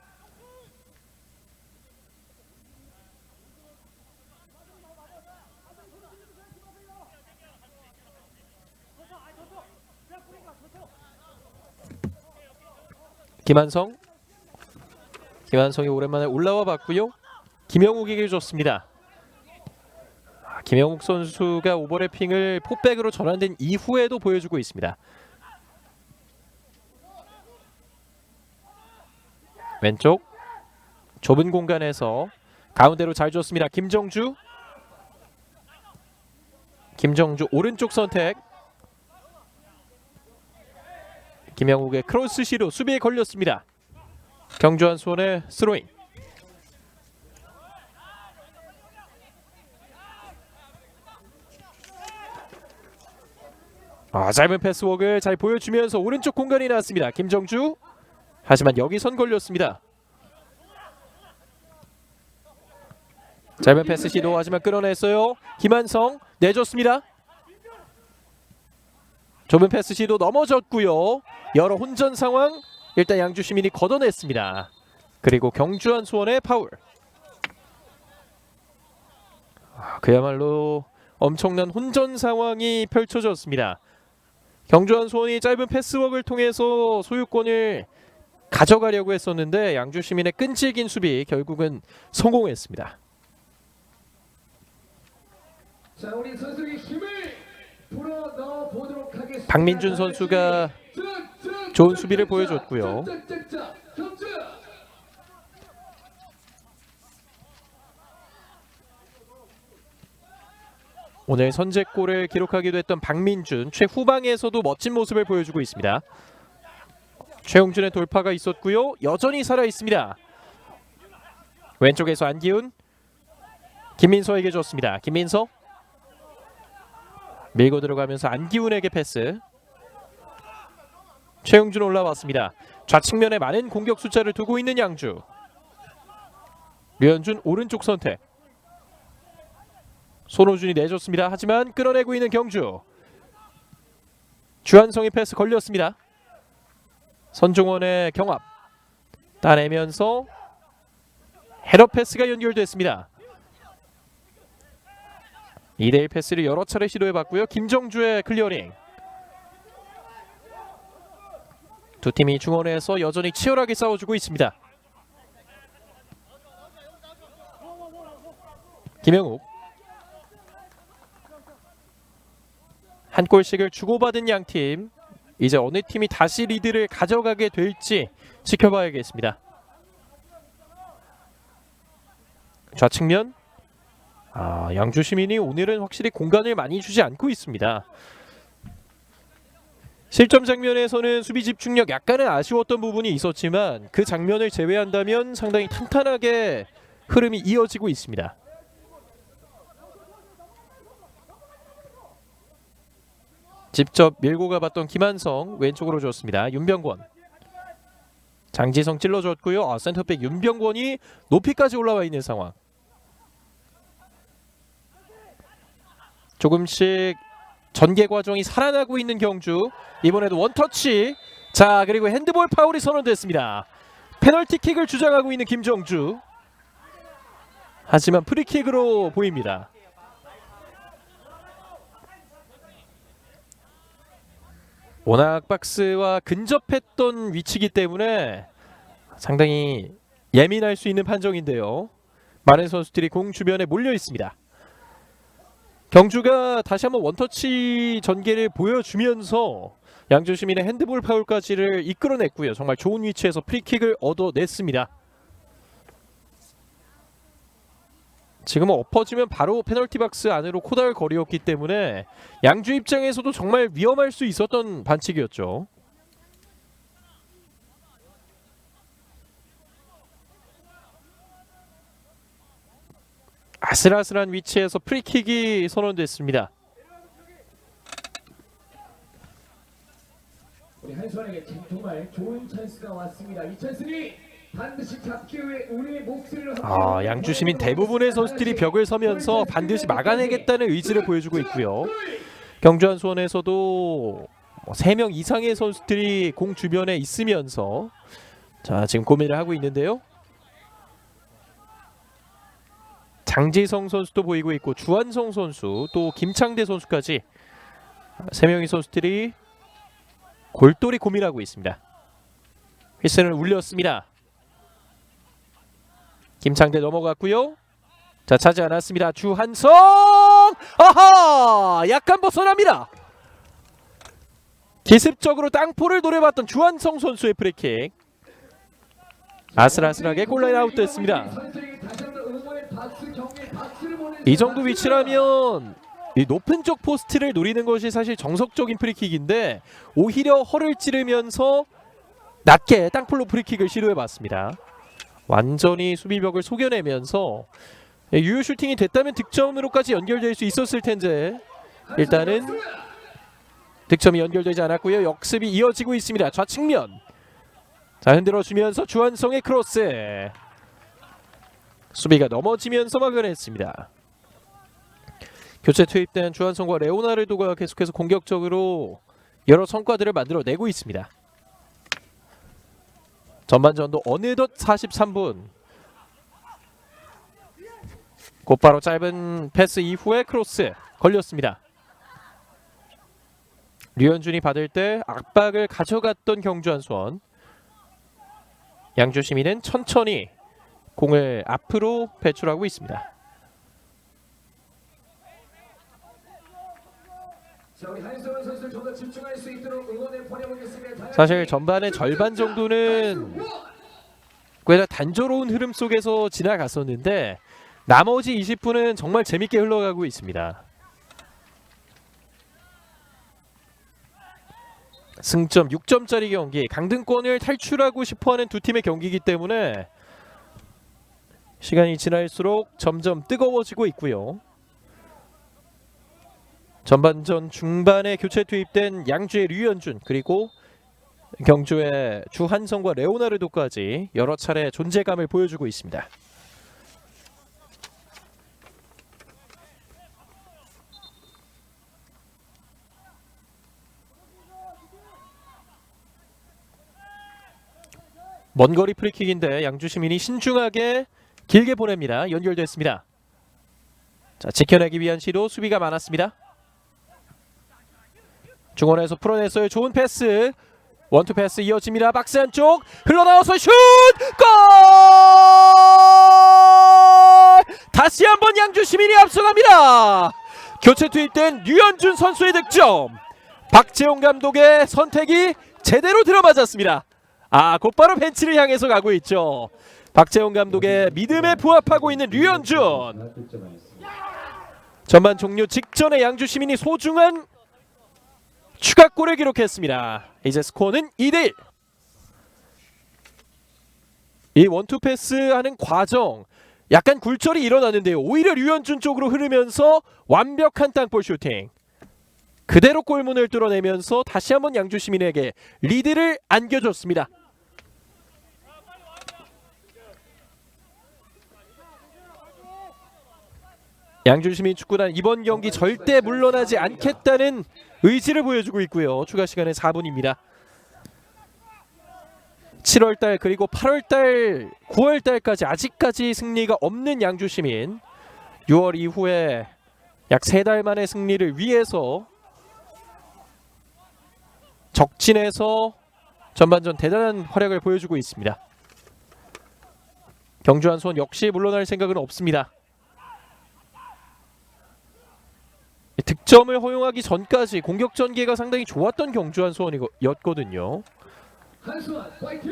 김한성이 오랜만에 올라와 봤고요. 김영욱에게 줬습니다. 김영욱 선수가 오버래핑을 포백으로 전환된 이후에도 보여주고 있습니다. 왼쪽 좁은 공간에서 가운데로 잘 줬습니다. 김정주 오른쪽 선택. 김영욱의 크로스 시도 수비에 걸렸습니다. 경주한 수원의 스로잉. 짧은 패스웍을 잘 보여주면서 오른쪽 공간이 나왔습니다. 김정주. 하지만 여기선 걸렸습니다. 짧은 패스 시도, 하지만 끌어냈어요. 김한성 내줬습니다. 좁은 패스 시도 넘어졌고요. 여러 혼전 상황, 일단 양주시민이 걷어냈습니다. 그리고 경주한 수원의 파울. 그야말로 엄청난 혼전 상황이 펼쳐졌습니다. 경주한 수원이 짧은 패스웍을 통해서 소유권을 가져가려고 했었는데 양주 시민의 끈질긴 수비 결국은 성공했습니다. 자, 우리 선수의 힘을 불어넣어 보도록 하겠습니다. 박민준 선수가 좋은 수비를 보여줬고요. 오늘 선제골을 기록하기도 했던 박민준, 최후방에서도 멋진 모습을 보여주고 있습니다. 최용준의 돌파가 있었고요. 여전히 살아있습니다. 왼쪽에서 안기훈, 김민서에게 줬습니다. 김민서 밀고 들어가면서 안기훈에게 패스. 최용준 올라왔습니다. 좌측면에 많은 공격 숫자를 두고 있는 양주. 류현준 오른쪽 선택. 손호준이 내줬습니다. 하지만 끌어내고 있는 경주. 주한성의 패스 걸렸습니다. 선종원의 경합 따내면서 헤더 패스가 연결됐습니다. 2대1 패스를 여러 차례 시도해봤고요. 김정주의 클리어링. 두 팀이 중원에서 여전히 치열하게 싸워주고 있습니다. 김영욱. 한 골씩을 주고받은 양팀. 이제 어느 팀이 다시 리드를 가져가게 될지 지켜봐야겠습니다. 좌측면. 양주 시민이 오늘은 확실히 공간을 많이 주지 않고 있습니다. 실점 장면에서는 수비 집중력 약간은 아쉬웠던 부분이 있었지만 그 장면을 제외한다면 상당히 탄탄하게 흐름이 이어지고 있습니다. 직접 밀고 가봤던 김한성 왼쪽으로 줬습니다. 윤병권. 장지성 찔러줬고요. 센터백 윤병권이 높이까지 올라와 있는 상황. 조금씩 전개 과정이 살아나고 있는 경주. 이번에도 원터치. 자, 그리고 핸드볼 파울이 선언됐습니다. 페널티킥을 주장하고 있는 김정주. 하지만 프리킥으로 보입니다. 워낙 박스와 근접했던 위치이기 때문에 상당히 예민할 수 있는 판정인데요. 많은 선수들이 공 주변에 몰려 있습니다. 경주가 다시 한번 원터치 전개를 보여주면서 양주 시민의 핸드볼 파울까지를 이끌어냈고요. 정말 좋은 위치에서 프리킥을 얻어냈습니다. 지금은 엎어지면 바로 페널티 박스 안으로 코다를 거리였기 때문에 양주 입장에서도 정말 위험할 수 있었던 반칙이었죠. 아슬아슬한 위치에서 프리킥이 선언됐습니다. 우리 한수환에게 정말 좋은 찬스가 왔습니다. 이 찬스는 반드시 잡기 위해 우리의 목소리를 양주 시민 대부분의 선수들이 벽을 서면서 반드시 막아내겠다는 의지를 보여주고 있고요. 경주한 수원에서도 3명 이상의 선수들이 공 주변에 있으면서 자, 지금 고민을 하고 있는데요. 장지성 선수도 보이고 있고 주한성 선수 또 김창대 선수까지 3명의 선수들이 골똘히 고민하고 있습니다. 휘슬을 울렸습니다. 김창대 넘어갔고요. 자, 차지 않았습니다. 주한성! 아하! 약간 벗어납니다. 기습적으로 땅볼을 노려봤던 주한성 선수의 프리킥. 아슬아슬하게 골라인 아웃됐습니다. 이 정도 위치라면 이 높은 쪽 포스트를 노리는 것이 사실 정석적인 프리킥인데 오히려 허를 찌르면서 낮게 땅볼로 프리킥을 시도해봤습니다. 완전히 수비벽을 속여내면서 유효 슈팅이 됐다면 득점으로까지 연결될 수 있었을 텐데 일단은 득점이 연결되지 않았고요. 역습이 이어지고 있습니다. 좌측면. 자, 흔들어주면서 주한성의 크로스. 수비가 넘어지면서 막아냈습니다. 교체 투입된 주한성과 레오나르도가 계속해서 공격적으로 여러 성과들을 만들어내고 있습니다. 전반전도 어느덧 43분. 곧바로 짧은 패스 이후에 크로스 걸렸습니다. 류현준이 받을 때 압박을 가져갔던 경주한 수원. 양주 시민은 천천히 공을 앞으로 배출하고 있습니다. 자, 우리 한성원 선수를 좀 더 집중할 수 있도록 응원을 보내보겠습니다. 사실 전반의 절반 정도는 꽤나 단조로운 흐름 속에서 지나갔었는데 나머지 20분은 정말 재밌게 흘러가고 있습니다. 승점 6점짜리 경기, 강등권을 탈출하고 싶어하는 두 팀의 경기이기 때문에 시간이 지날수록 점점 뜨거워지고 있고요. 전반전 중반에 교체 투입된 양주의 류현준 그리고 경주의 주한성과 레오나르도까지 여러 차례 존재감을 보여주고 있습니다. 먼거리 프리킥인데 양주 시민이 신중하게 길게 보냅니다. 연결됐습니다. 자, 지켜내기 위한 시도, 수비가 많았습니다. 중원에서 풀어냈어요. 좋은 패스. 원투 패스 이어집니다. 박스 안쪽 흘러나와서 슛! 골! 다시 한번 양주 시민이 앞서갑니다. 교체 투입된 류현준 선수의 득점. 박재홍 감독의 선택이 제대로 들어맞았습니다. 곧바로 벤치를 향해서 가고 있죠. 박재홍 감독의 믿음에 부합하고 있는 류현준. 전반 종료 직전에 양주 시민이 소중한 추가골을 기록했습니다. 이제 스코어는 2대1. 이 원투 패스하는 과정 약간 굴절이 일어나는데요. 오히려 류현준 쪽으로 흐르면서 완벽한 땅볼 슈팅. 그대로 골문을 뚫어내면서 다시 한번 양주 시민에게 리드를 안겨줬습니다. 양주 시민 축구단 이번 경기 절대 물러나지 않겠다는 의지를 보여주고 있고요. 추가 시간은 4분입니다. 7월달 그리고 8월달 9월달까지 아직까지 승리가 없는 양주 시민, 6월 이후에 약 3달 만의 승리를 위해서 적진에서 전반전 대단한 활약을 보여주고 있습니다. 경주 한수원 역시 물러날 생각은 없습니다. 득점을 허용하기 전까지 공격 전개가 상당히 좋았던 경주 한수원이었거든요. 한수원 파이팅!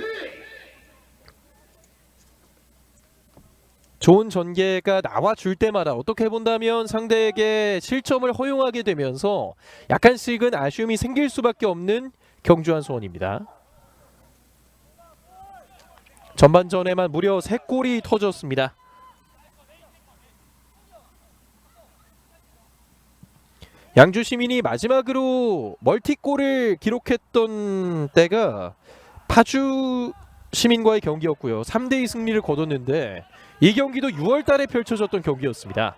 좋은 전개가 나와줄 때마다 어떻게 본다면 상대에게 실점을 허용하게 되면서 약간씩은 아쉬움이 생길 수밖에 없는 경주 한수원입니다. 전반전에만 무려 3골이 터졌습니다. 양주 시민이 마지막으로 멀티골을 기록했던 때가 파주 시민과의 경기였고요. 3대2 승리를 거뒀는데 이 경기도 6월 달에 펼쳐졌던 경기였습니다.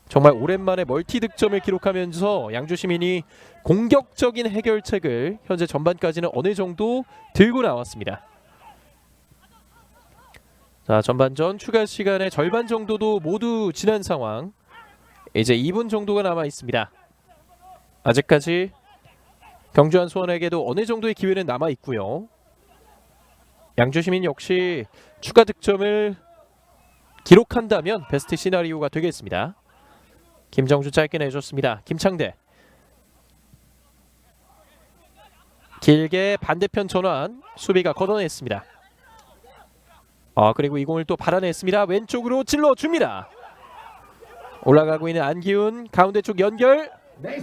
정말 오랜만에 멀티 득점을 기록하면서 양주 시민이 공격적인 해결책을 현재 전반까지는 어느 정도 들고 나왔습니다. 자, 전반전 추가 시간의 절반 정도도 모두 지난 상황. 이제 2분 정도가 남아 있습니다. 아직까지 경주 한수원에게도 어느 정도의 기회는 남아 있고요. 양주 시민 역시 추가 득점을 기록한다면 베스트 시나리오가 되겠습니다. 김정주 짧게 내줬습니다. 김창대 길게 반대편 전환, 수비가 걷어냈습니다. 그리고 이 공을 또 받아냈습니다. 왼쪽으로 찔러줍니다. 올라가고 있는 안기훈, 가운데 쪽 연결.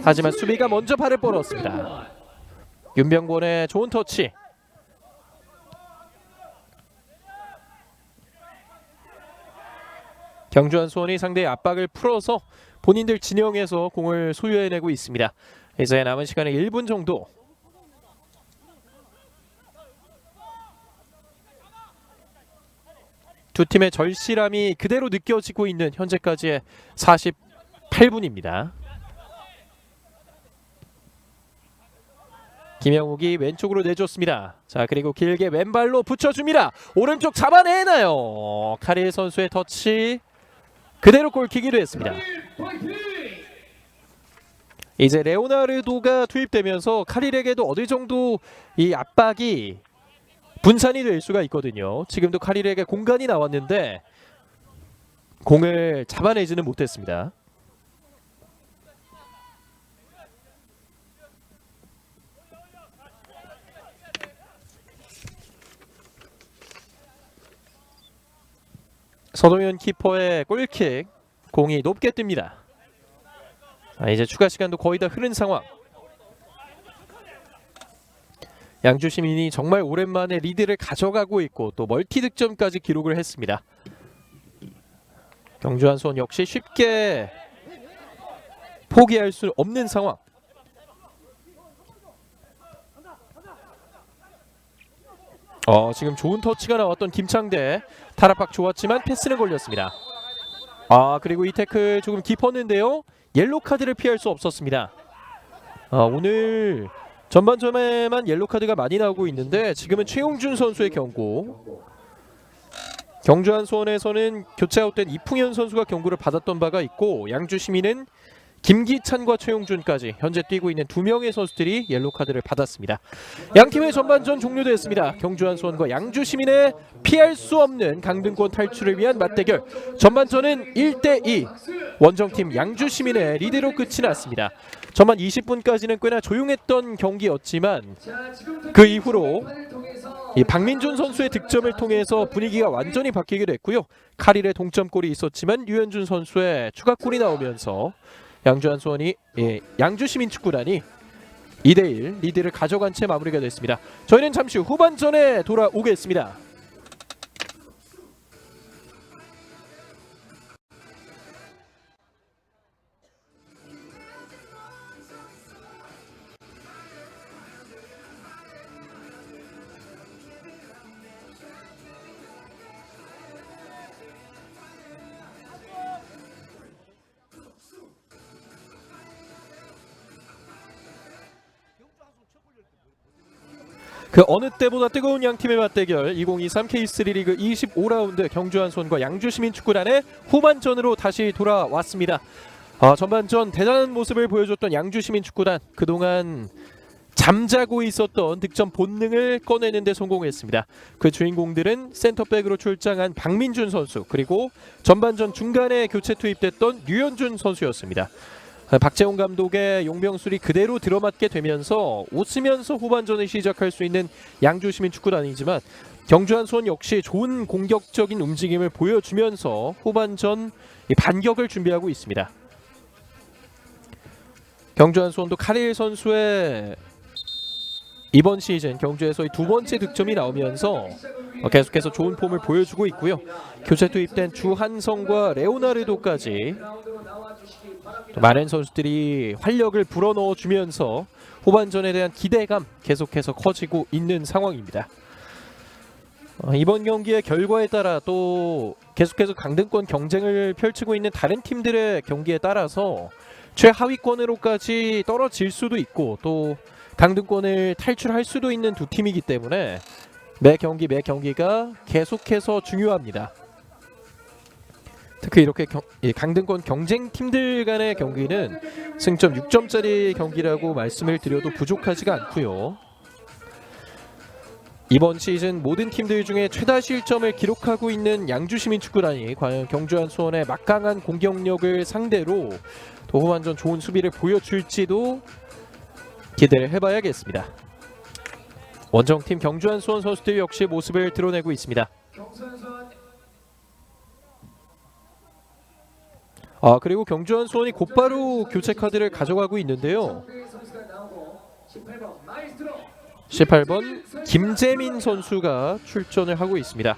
하지만 수비가 먼저 발을 뻗었습니다. 윤병권의 좋은 터치. 경주 한수원이 상대의 압박을 풀어서 본인들 진영에서 공을 소유해내고 있습니다. 이제 남은 시간은 1분 정도. 두 팀의 절실함이 그대로 느껴지고 있는 현재까지의 48분입니다. 김영욱이 왼쪽으로 내줬습니다. 자, 그리고 길게 왼발로 붙여줍니다. 오른쪽 잡아내나요? 카릴 선수의 터치 그대로 골킥이 됐습니다. 이제 레오나르도가 투입되면서 카릴에게도 어느 정도 이 압박이 분산이 될 수가 있거든요. 지금도 카릴에게 공간이 나왔는데 공을 잡아내지는 못했습니다. 서동현 키퍼의 골킥, 공이 높게 뜹니다. 이제 추가 시간도 거의 다 흐른 상황. 양주 시민이 정말 오랜만에 리드를 가져가고 있고 또 멀티 득점까지 기록을 했습니다. 경주한 수원 역시 쉽게 포기할 수 없는 상황. 지금 좋은 터치가 나왔던 김창대, 타락박 좋았지만 패스는 걸렸습니다. 그리고 이 태클 조금 깊었는데요. 옐로 카드를 피할 수 없었습니다. 오늘 전반전에만 옐로 카드가 많이 나오고 있는데 지금은 최용준 선수의 경고. 경주한 수원에서는 교체 아웃된 이풍현 선수가 경고를 받았던 바가 있고, 양주 시민은 김기찬과 최용준까지 현재 뛰고 있는 2명의 선수들이 옐로 카드를 받았습니다. 양팀의 전반전 종료됐습니다. 경주한 수원과 양주 시민의 피할 수 없는 강등권 탈출을 위한 맞대결. 전반전은 1대2 원정팀 양주 시민의 리드로 끝이 났습니다. 전반 20분까지는 꽤나 조용했던 경기였지만 그 이후로 이 박민준 선수의 득점을 통해서 분위기가 완전히 바뀌게 됐고요. 카릴의 동점골이 있었지만 류현준 선수의 추가골이 나오면서 양주한 수원이 양주시민축구단이 2대1 리드를 가져간 채 마무리가 됐습니다. 저희는 잠시 후 후반전에 돌아오겠습니다. 그 어느 때보다 뜨거운 양팀의 맞대결 2023 K3 리그 25라운드 경주한 수원과 양주시민축구단의 후반전으로 다시 돌아왔습니다. 전반전 대단한 모습을 보여줬던 양주시민축구단, 그동안 잠자고 있었던 득점 본능을 꺼내는 데 성공했습니다. 그 주인공들은 센터백으로 출장한 박민준 선수, 그리고 전반전 중간에 교체 투입됐던 류현준 선수였습니다. 박재홍 감독의 용병술이 그대로 들어맞게 되면서 웃으면서 후반전을 시작할 수 있는 양주시민축구단이지만 경주한 수원 역시 좋은 공격적인 움직임을 보여주면서 후반전 반격을 준비하고 있습니다. 경주한 수원도 카릴 선수의 이번 시즌 경주에서의 두 번째 득점이 나오면서 계속해서 좋은 폼을 보여주고 있고요. 교체 투입된 주한성과 레오나르도까지 많은 선수들이 활력을 불어넣어 주면서 후반전에 대한 기대감 계속해서 커지고 있는 상황입니다. 이번 경기의 결과에 따라 또 계속해서 강등권 경쟁을 펼치고 있는 다른 팀들의 경기에 따라서 최하위권으로까지 떨어질 수도 있고 또 강등권을 탈출할 수도 있는 두 팀이기 때문에 매 경기가 계속해서 중요합니다. 특히 이렇게 강등권 경쟁 팀들 간의 경기는 승점 6점짜리 경기라고 말씀을 드려도 부족하지가 않고요. 이번 시즌 모든 팀들 중에 최다 실점을 기록하고 있는 양주시민축구단이 과연 경주한 수원의 막강한 공격력을 상대로 또 후반전 좋은 수비를 보여줄지도 기대를 해봐야겠습니다. 원정팀 경주한 수원 선수들 역시 모습을 드러내고 있습니다. 그리고 경주한 수원이 곧바로 교체 카드를 가져가고 있는데요. 18번 김재민 선수가 출전을 하고 있습니다.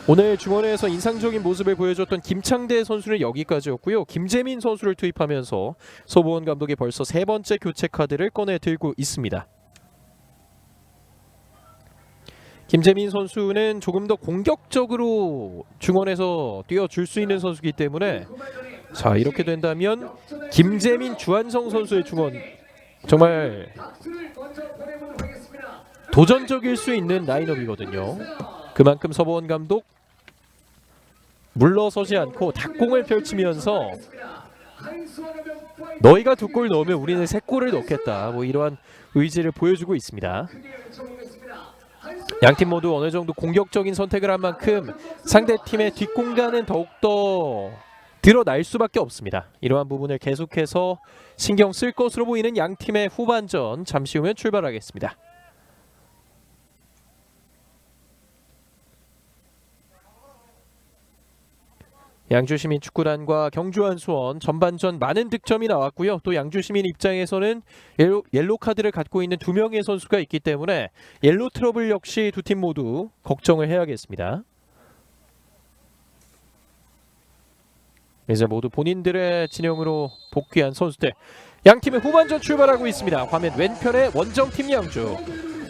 오늘 중원에서 인상적인 모습을 보여줬던 김창대 선수는 여기까지였고요. 김재민 선수를 투입하면서 소보원 감독이 벌써 세 번째 교체 카드를 꺼내 들고 있습니다. 김재민 선수는 조금 더 공격적으로 중원에서 뛰어줄 수 있는 선수이기 때문에 자, 이렇게 된다면 김재민, 주한성 선수의 중원 정말 도전적일 수 있는 라인업이거든요. 그만큼 서보원 감독 물러서지 않고 닭공을 펼치면서 너희가 2골 넣으면 우리는 3골을 넣겠다. 뭐 이러한 의지를 보여주고 있습니다. 양팀 모두 어느 정도 공격적인 선택을 한 만큼 상대팀의 뒷공간은 더욱더 드러날 수밖에 없습니다. 이러한 부분을 계속해서 신경 쓸 것으로 보이는 양팀의 후반전 잠시 후면 출발하겠습니다. 양주시민축구단과 경주한수원 전반전 많은 득점이 나왔고요. 또 양주시민 입장에서는 옐로 카드를 갖고 있는 2명의 선수가 있기 때문에 옐로 트러블 역시 두 팀 모두 걱정을 해야겠습니다. 이제 모두 본인들의 진영으로 복귀한 선수들. 양팀의 후반전 출발하고 있습니다. 화면 왼편에 원정팀 양주,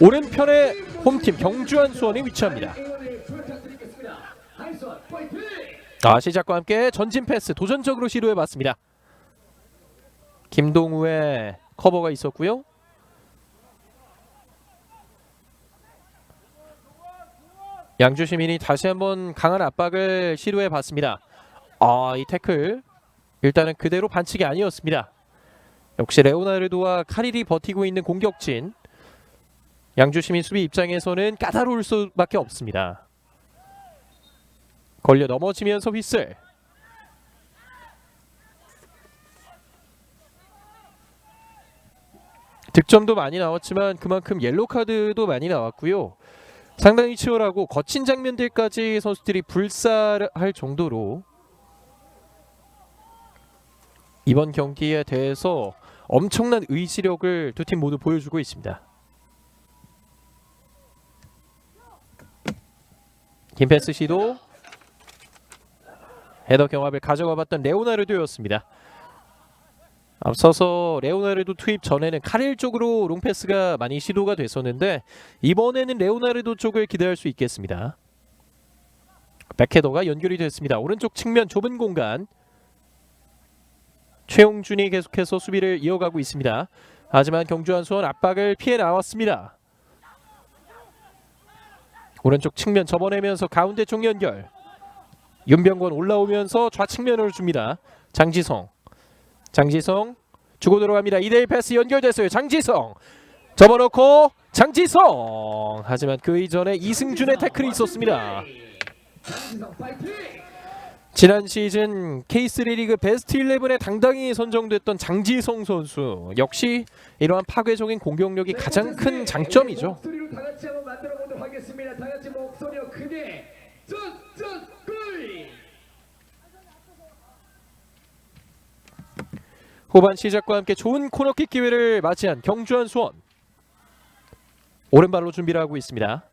오른편에 홈팀 경주한수원이 위치합니다. 시작과 함께 전진 패스 도전적으로 시도해봤습니다. 김동우의 커버가 있었고요. 양주시민이 다시 한번 강한 압박을 시도해봤습니다. 이 태클 일단은 그대로 반칙이 아니었습니다. 역시 레오나르도와 카릴이 버티고 있는 공격진. 양주시민 수비 입장에서는 까다로울 수밖에 없습니다. 걸려 넘어지면서 휘슬. 득점도 많이 나왔지만 그만큼 옐로 카드도 많이 나왔고요. 상당히 치열하고 거친 장면들까지 선수들이 불사할 정도로 이번 경기에 대해서 엄청난 의지력을 두 팀 모두 보여주고 있습니다. 긴 패스 시도. 헤더 경합을 가져가봤던 레오나르도였습니다. 앞서서 레오나르도 투입 전에는 카릴 쪽으로 롱패스가 많이 시도가 됐었는데 이번에는 레오나르도 쪽을 기대할 수 있겠습니다. 백헤더가 연결이 됐습니다. 오른쪽 측면 좁은 공간. 최용준이 계속해서 수비를 이어가고 있습니다. 하지만 경주한수원 압박을 피해 나왔습니다. 오른쪽 측면 접어내면서 가운데 쪽 연결. 윤병권 올라오면서 좌측면으로 줍니다. 장지성 주고 들어갑니다. 2대1 패스 연결됐어요. 장지성 접어놓고 장지성. 하지만 그 이전에 이승준의 태클이 있었습니다. 지난 시즌 K3 리그 베스트 11에 당당히 선정됐던 장지성 선수 역시 이러한 파괴적인 공격력이 가장 큰 장점이죠. 목소리로 다 같이 한번 만들어 보도록 하겠습니다. 다 같이 목소리로 크게 후반 시작과 함께 좋은 코너킥 기회를 맞이한 경주한수원. 오른발로 준비를 하고 있습니다.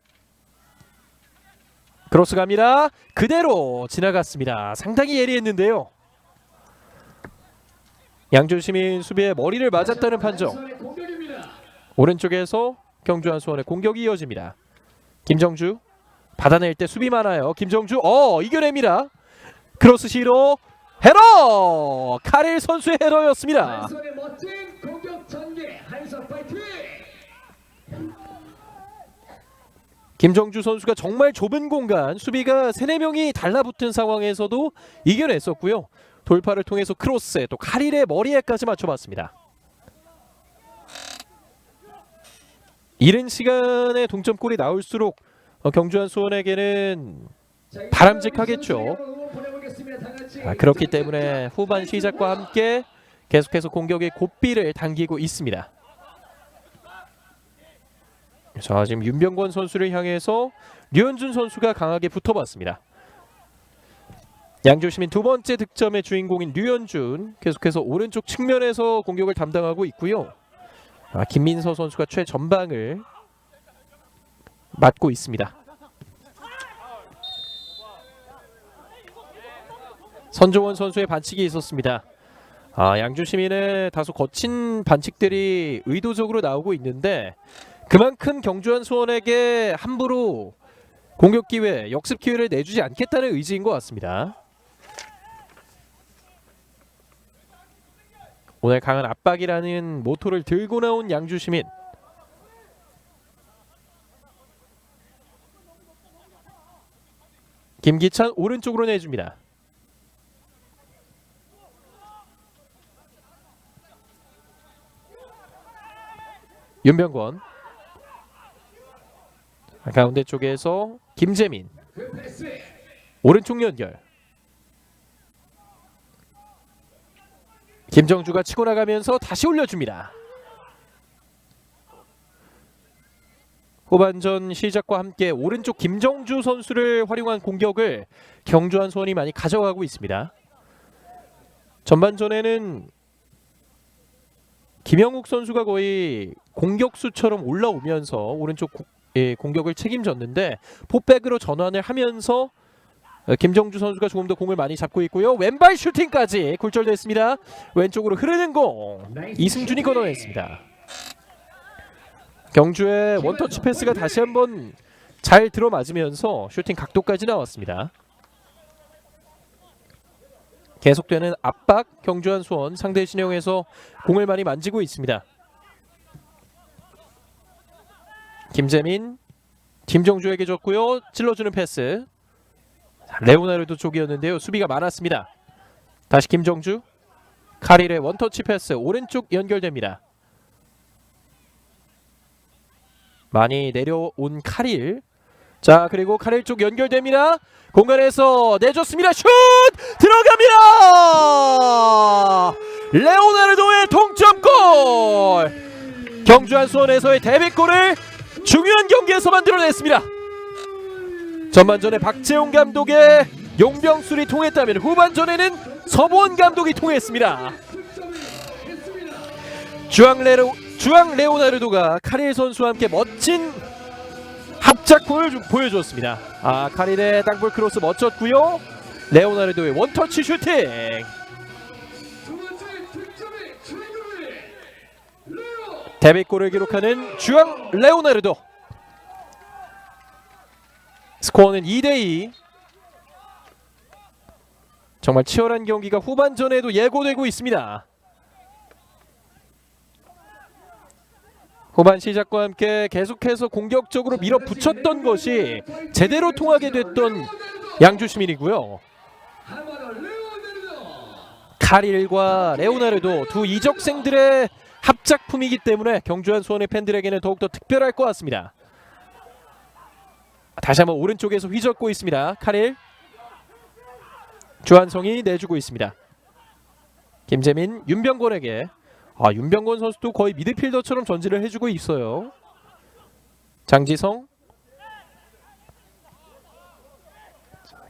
크로스 갑니다. 그대로 지나갔습니다. 상당히 예리했는데요. 양주시민 수비에 머리를 맞았다는 판정. 오른쪽에서 경주한수원의 공격이 이어집니다. 김정주 받아낼 때 수비 많아요. 김정주 이겨냅니다. 크로스 시로 헤더! 카릴 선수의 헤더였습니다. 멋진 공격 전개. 한선 파이팅! 김정주 선수가 정말 좁은 공간 수비가 3-4명이 달라붙은 상황에서도 이겨냈었고요. 돌파를 통해서 크로스에 또 카릴의 머리에까지 맞춰봤습니다. 이른 시간에 동점골이 나올수록 경주한수원에게는 바람직하겠죠. 그렇기 때문에 후반 시작과 함께 계속해서 공격의 고삐를 당기고 있습니다. 자, 지금 윤병권 선수를 향해서 류현준 선수가 강하게 붙어봤습니다. 양주시민 두 번째 득점의 주인공인 류현준 계속해서 오른쪽 측면에서 공격을 담당하고 있고요. 김민서 선수가 최전방을 맡고 있습니다. 선종원 선수의 반칙이 있었습니다. 양주시민의 다소 거친 반칙들이 의도적으로 나오고 있는데 그만큼 경주한수원에게 함부로 공격 기회, 역습 기회를 내주지 않겠다는 의지인 것 같습니다. 오늘 강한 압박이라는 모토를 들고 나온 양주시민. 김기찬 오른쪽으로 내줍니다. 윤병권. 가운데 쪽에서 김재민. 그 패스. 오른쪽 연결. 김정주가 치고 나가면서 다시 올려줍니다. 후반전 시작과 함께 오른쪽 김정주 선수를 활용한 공격을 경주한 수원이 많이 가져가고 있습니다. 전반전에는 김영욱 선수가 거의 공격수처럼 올라오면서 오른쪽 공격을 책임졌는데 포백으로 전환을 하면서 김정주 선수가 조금 더 공을 많이 잡고 있고요. 왼발 슈팅까지 굴절됐습니다. 왼쪽으로 흐르는 공 이승준이 걷어냈습니다. 경주의 원터치 패스가 다시 한번 잘 들어맞으면서 슈팅 각도까지 나왔습니다. 계속되는 압박 경주한 수원 상대 진영에서 공을 많이 만지고 있습니다. 김재민 김정주에게 줬고요. 찔러주는 패스. 레오나르도 쪽이었는데요. 수비가 많았습니다. 다시 김정주. 카릴의 원터치 패스 오른쪽 연결됩니다. 많이 내려온 카릴. 자 그리고 카릴 쪽 연결됩니다. 공간에서 내줬습니다. 슛! 들어갑니다. 레오나르도의 동점골. 경주한 수원에서의 데뷔골을 중요한 경기에서 만들어냈습니다. 전반전에 박재홍 감독의 용병술이 통했다면 후반전에는 서보원 감독이 통했습니다. 주앙 레오나르도가 카릴 선수와 함께 멋진 합작골을 보여주었습니다. 카릴의 땅볼 크로스 멋졌고요. 레오나르도의 원터치 슈팅. 데뷔골을 기록하는 주앙 레오나르도. 스코어는 2대2. 정말 치열한 경기가 후반전에도 예고되고 있습니다. 후반 시작과 함께 계속해서 공격적으로 밀어붙였던 것이 제대로 통하게 됐던 양주시민이고요. 카릴과 레오나르도 두 이적생들의 합작품이기 때문에 경주한 수원의 팬들에게는 더욱더 특별할 것 같습니다. 다시 한번 오른쪽에서 휘젓고 있습니다. 카릴. 주한성이 내주고 있습니다. 김재민 윤병권에게. 윤병권 선수도 거의 미드필더처럼 전진을 해주고 있어요. 장지성.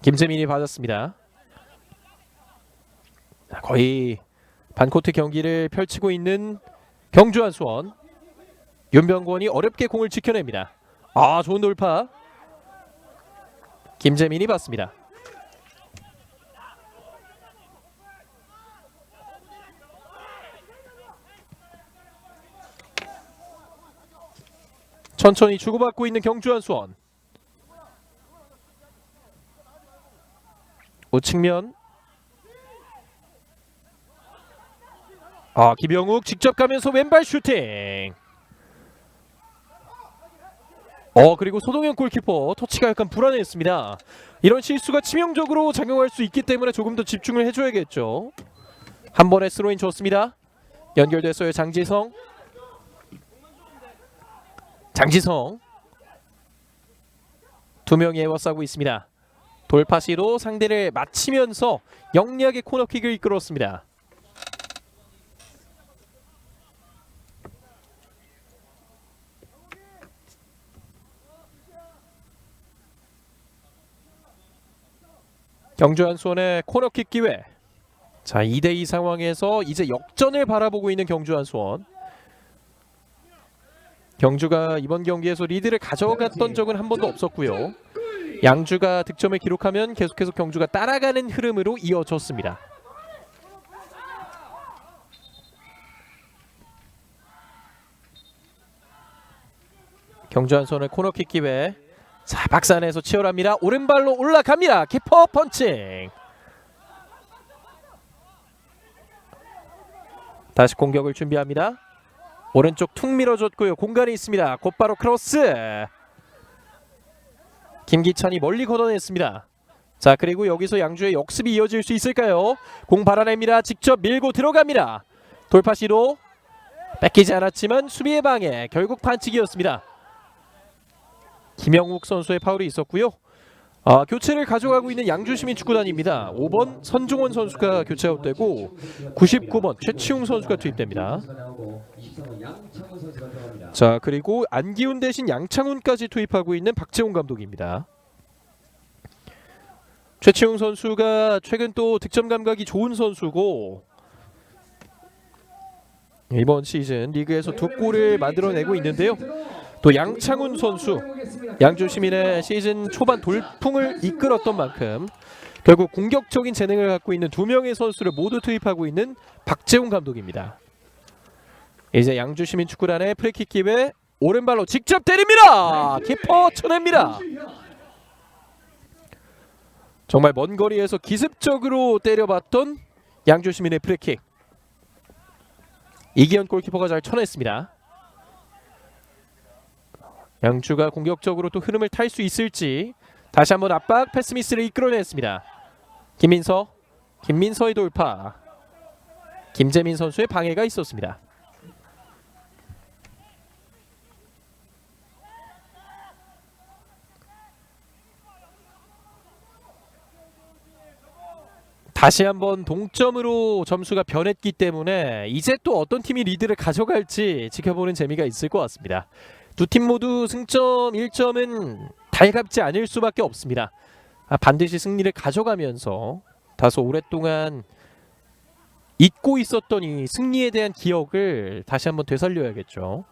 김재민이 받았습니다. 거의 반코트 경기를 펼치고 있는 경주한 수원. 윤병권이 어렵게 공을 지켜냅니다. 좋은 돌파. 김재민이 받습니다. 천천히 주고받고 있는 경주한 수원. 우측면. 김영욱 직접 가면서 왼발 슈팅. 그리고 소동현 골키퍼 터치가 약간 불안했습니다. 이런 실수가 치명적으로 작용할 수 있기 때문에 조금 더 집중을 해줘야겠죠. 한 번에 스로인 좋습니다. 연결됐어요. 장지성. 두 명이 에워싸고 있습니다. 돌파 시로 상대를 맞히면서 영리하게 코너킥을 이끌었습니다. 경주한 수원의 코너킥 기회. 자, 2대2 상황에서 이제 역전을 바라보고 있는 경주한 수원. 경주가 이번 경기에서 리드를 가져갔던 적은 한 번도 없었고요. 양주가 득점을 기록하면 계속해서 경주가 따라가는 흐름으로 이어졌습니다. 경주한 수원의 코너킥 기회. 자, 박스 안에서 치열합니다. 오른발로 올라갑니다. 키퍼 펀칭. 다시 공격을 준비합니다. 오른쪽 툭 밀어줬고요. 공간이 있습니다. 곧바로 크로스. 김기찬이 멀리 걷어냈습니다. 자, 그리고 여기서 양주의 역습이 이어질 수 있을까요? 공 발아냅니다. 직접 밀고 들어갑니다. 돌파 시도. 뺏기지 않았지만 수비의 방해, 결국 반칙이었습니다. 김영욱 선수의 파울이 있었고요. 교체를 가져가고 있는 양주시민축구단입니다. 5번 선종원 선수가 교체 아웃되고 99번 최치웅 선수가 투입됩니다. 자, 그리고 안기훈 대신 양창훈까지 투입하고 있는 박재홍 감독입니다. 최치웅 선수가 최근 또 득점 감각이 좋은 선수고 이번 시즌 리그에서 2골을 만들어내고 있는데요. 또 양창훈 선수, 양주시민의 시즌 초반 돌풍을 이끌었던 만큼 결국 공격적인 재능을 갖고 있는 2명의 선수를 모두 투입하고 있는 박재홍 감독입니다. 이제 양주시민 축구단의 프리킥 기회, 오른발로 직접 때립니다. 키퍼 쳐냅니다. 정말 먼 거리에서 기습적으로 때려봤던 양주시민의 프리킥. 이기현 골키퍼가 잘 쳐냈습니다. 양주가 공격적으로 또 흐름을 탈 수 있을지 다시 한번 압박 패스미스를 이끌어냈습니다. 김민서의 돌파. 김재민 선수의 방해가 있었습니다. 다시 한번 동점으로 점수가 변했기 때문에 이제 또 어떤 팀이 리드를 가져갈지 지켜보는 재미가 있을 것 같습니다. 두 팀 모두 승점 1점은 달갑지 않을 수밖에 없습니다. 반드시 승리를 가져가면서 다소 오랫동안 잊고 있었던 이 승리에 대한 기억을 다시 한번 되살려야겠죠.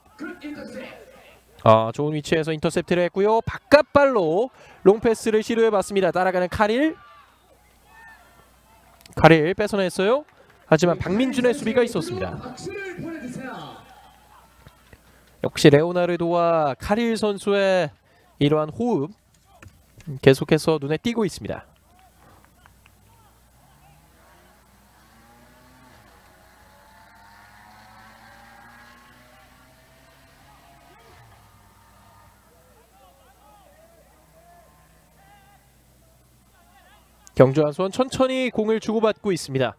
좋은 위치에서 인터셉트를 했고요. 바깥발로 롱패스를 시도해봤습니다. 따라가는 카릴 뺏어냈어요. 하지만 박민준의 수비가 있었습니다. 역시 레오나르도와 카릴 선수의 이러한 호흡 계속해서 눈에 띄고 있습니다. 경주한수원 천천히 공을 주고받고 있습니다.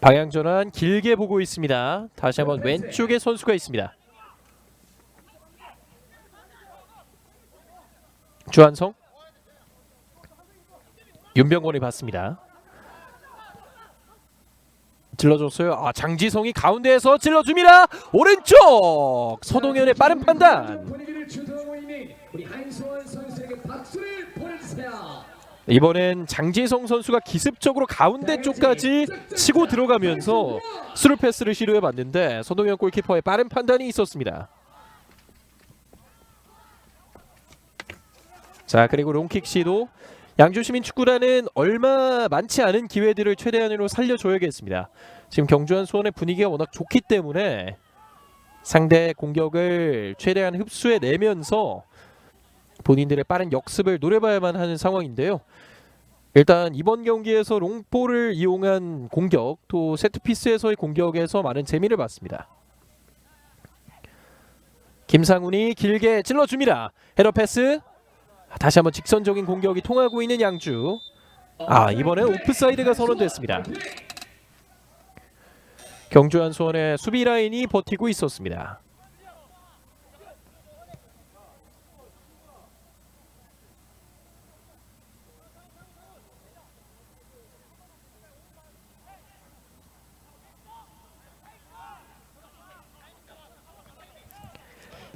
방향 전환 길게 보고 있습니다. 다시 한번 왼쪽에 선수가 있습니다. 주한성, 윤병건이 받습니다. 찔러줬어요. 장지성이 가운데에서 찔러줍니다. 오른쪽 서동현의 빠른 판단. 이번엔 장지성 선수가 기습적으로 가운데 쪽까지 치고 들어가면서 스루 패스를 시도해봤는데 서동현 골키퍼의 빠른 판단이 있었습니다. 자, 그리고 롱킥 시도. 양주시민축구단은 얼마 많지 않은 기회들을 최대한으로 살려줘야겠습니다. 지금 경주한 수원의 분위기가 워낙 좋기 때문에 상대 공격을 최대한 흡수해내면서 본인들의 빠른 역습을 노려봐야만 하는 상황인데요. 일단 이번 경기에서 롱볼을 이용한 공격, 또 세트피스에서의 공격에서 많은 재미를 봤습니다. 김상훈이 길게 찔러줍니다. 헤더 패스. 다시 한번 직선적인 공격이 통하고 있는 양주. 이번엔 오프사이드가 선언됐습니다. 경주한 수원의 수비 라인이 버티고 있었습니다.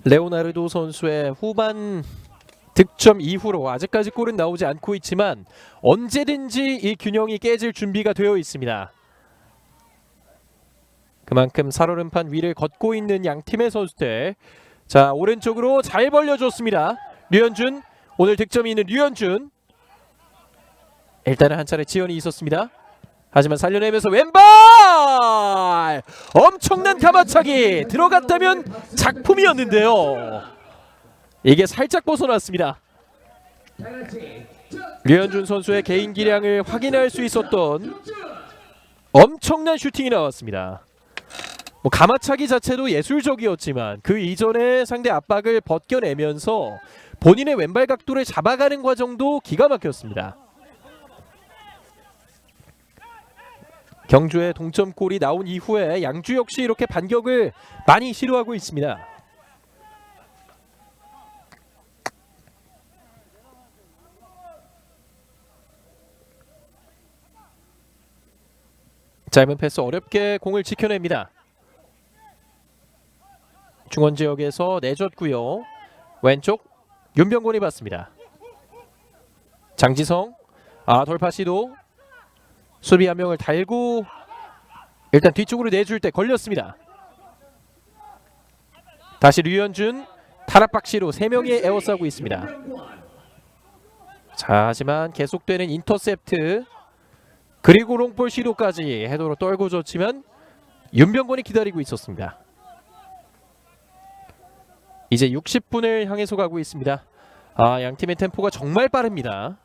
레오나르도 선수의 후반 득점 이후로 아직까지 골은 나오지 않고 있지만 언제든지 이 균형이 깨질 준비가 되어 있습니다. 그만큼 살얼음판 위를 걷고 있는 양 팀의 선수들. 자, 오른쪽으로 잘 벌려줬습니다. 류현준, 오늘 득점이 있는 류현준. 일단은 한 차례 지연이 있었습니다. 하지만 살려내면서 왼발! 엄청난 가마차기! 들어갔다면 작품이었는데요. 이게 살짝 벗어났습니다. 류현준 선수의 개인 기량을 확인할 수 있었던 엄청난 슈팅이 나왔습니다. 뭐 가마차기 자체도 예술적이었지만 그 이전에 상대 압박을 벗겨내면서 본인의 왼발 각도를 잡아가는 과정도 기가 막혔습니다. 경주의 동점골이 나온 이후에 양주 역시 이렇게 반격을 많이 시도하고 있습니다. 짧은 패스 어렵게 공을 지켜냅니다. 중원 지역에서 내줬고요. 왼쪽 윤병곤이 받습니다. 장지성 돌파 시도. 수비 한 명을 달고 일단 뒤쪽으로 내줄 때 걸렸습니다. 다시 류현준 탈압박시로 3명이 에워싸고 있습니다. 자, 하지만 계속되는 인터셉트 그리고 롱볼 시도까지 헤더로 떨고 줬지만 윤병곤이 기다리고 있었습니다. 이제 60분을 향해서 가고 있습니다. 양팀의 템포가 정말 빠릅니다.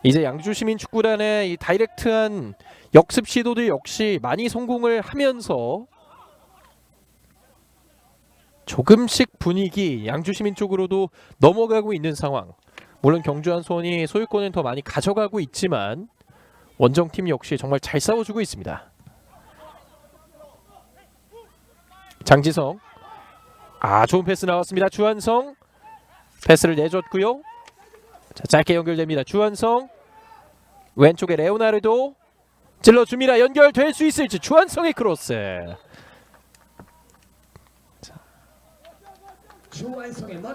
이제 양주시민축구단의 이 다이렉트한 역습 시도들 역시 많이 성공을 하면서 조금씩 분위기 양주시민 쪽으로도 넘어가고 있는 상황. 물론 경주한 수원이 소유권은 더 많이 가져가고 있지만 원정팀 역시 정말 잘 싸워주고 있습니다. 장지성 좋은 패스 나왔습니다. 주한성 패스를 내줬고요. 자, 짧게 연결됩니다. 주한성 왼쪽에 레오나르도 찔러줍니다. 연결될 수 있을지. 주한성의 크로스.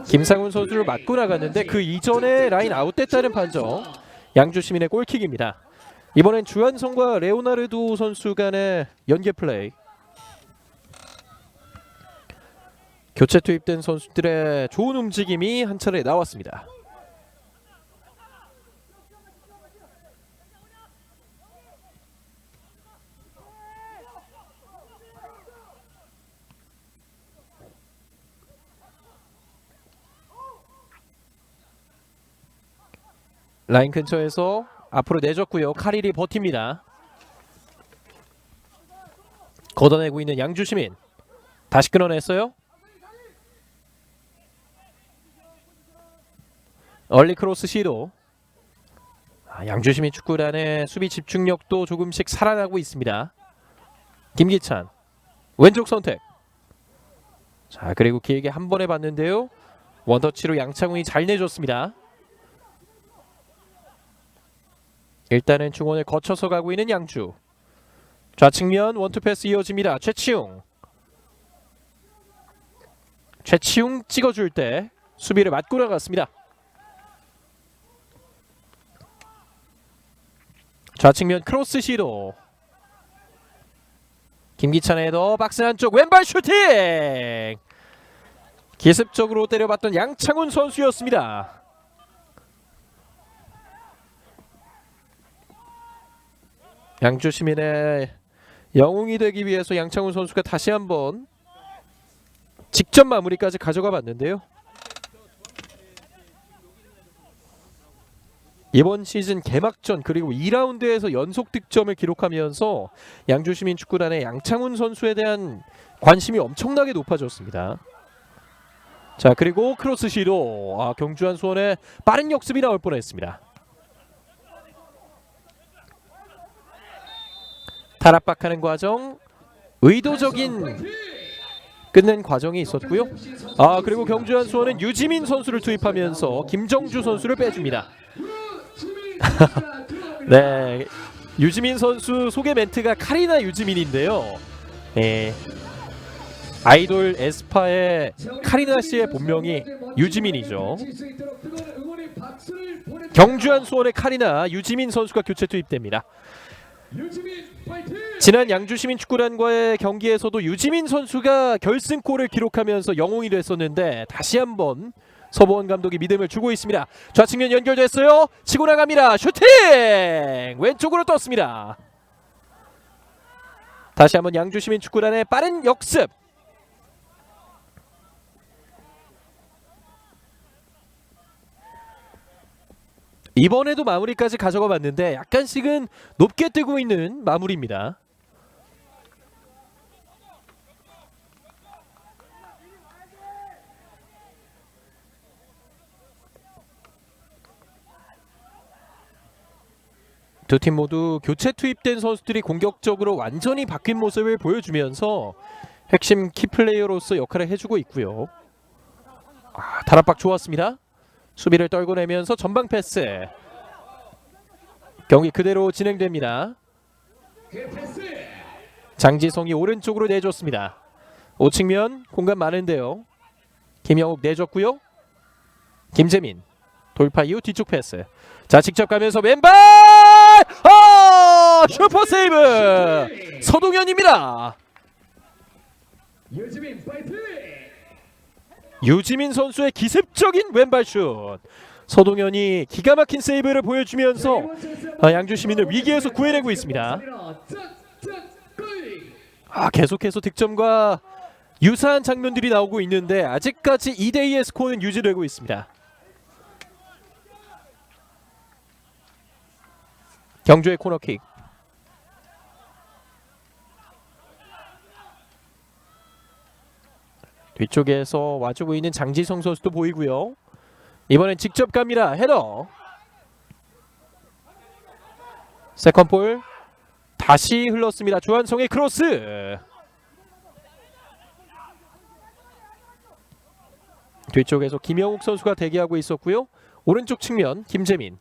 김상훈 선수를 맞고 나갔는데 그 이전에 라인 아웃됐다는 판정. 양주시민의 골킥입니다. 이번엔 주한성과 레오나르도 선수 간의 연계 플레이. 교체 투입된 선수들의 좋은 움직임이 한 차례 나왔습니다. 라인 근처에서 앞으로 내줬고요. 카릴이 버팁니다. 걷어내고 있는 양주시민. 다시 끊어냈어요. 얼리 크로스 시도. 양주시민 축구단의 수비 집중력도 조금씩 살아나고 있습니다. 김기찬 왼쪽 선택. 자, 그리고 길게 한 번에 봤는데요. 원터치로 양창훈이 잘 내줬습니다. 일단은 중원을 거쳐서 가고 있는 양주. 좌측면 원투 패스 이어집니다. 최치웅 찍어줄 때 수비를 맞고 나갔습니다. 좌측면 크로스 시도. 김기찬의 헤더 박스 안쪽 왼발 슈팅. 기습적으로 때려봤던 양창훈 선수였습니다. 양주시민의 영웅이 되기 위해서 양창훈 선수가 다시 한번 직접 마무리까지 가져가 봤는데요. 이번 시즌 개막전 그리고 2라운드에서 연속 득점을 기록하면서 양주시민 축구단의 양창훈 선수에 대한 관심이 엄청나게 높아졌습니다. 자, 그리고 크로스 시도. 경주한 수원의 빠른 역습이 나올 뻔했습니다. 탈압박하는 과정, 의도적인 끝낸 과정이 있었고요. 그리고 경주한 수원은 유지민 선수를 투입하면서 김정주 선수를 빼줍니다. 네, 유지민 선수 소개 멘트가 카리나 유지민인데요. 네, 아이돌 에스파의 카리나 씨의 본명이 유지민이죠. 경주한 수원의 카리나 유지민 선수가 교체 투입됩니다. 지난 양주시민 축구단과의 경기에서도 유지민 선수가 결승골을 기록하면서 영웅이 됐었는데 다시 한번 서보원 감독이 믿음을 주고 있습니다. 좌측면 연결됐어요. 치고 나갑니다. 슈팅! 왼쪽으로 떴습니다. 다시 한번 양주시민 축구단의 빠른 역습. 이번에도 마무리까지 가져가 봤는데 약간씩은 높게 뜨고 있는 마무리입니다. 두 팀 모두 교체 투입된 선수들이 공격적으로 완전히 바뀐 모습을 보여주면서 핵심 키플레이어로서 역할을 해주고 있고요. 다락박 좋았습니다. 수비를 떨궈내면서 전방 패스. 경기 그대로 진행됩니다. 그 패스. 장지성이 오른쪽으로 내줬습니다. 우측면 공간 많은데요. 김영욱 내줬고요. 김재민 돌파 이후 뒤쪽 패스. 자, 직접 가면서 왼발! 슈퍼 세이브! 서동현입니다. 유지민 파이팅. 유지민 선수의 기습적인 왼발 슛. 서동현이 기가 막힌 세이브를 보여주면서 양주 시민을 위기에서 구해내고 있습니다. 계속해서 득점과 유사한 장면들이 나오고 있는데 아직까지 2대2의 스코어는 유지되고 있습니다. 경주의 코너킥. 뒤쪽에서 와주고 있는 장지성 선수도 보이고요. 이번엔 직접 갑니다. 헤더. 세컨볼 다시 흘렀습니다. 조한성의 크로스. 뒤쪽에서 김영욱 선수가 대기하고 있었고요. 오른쪽 측면 김재민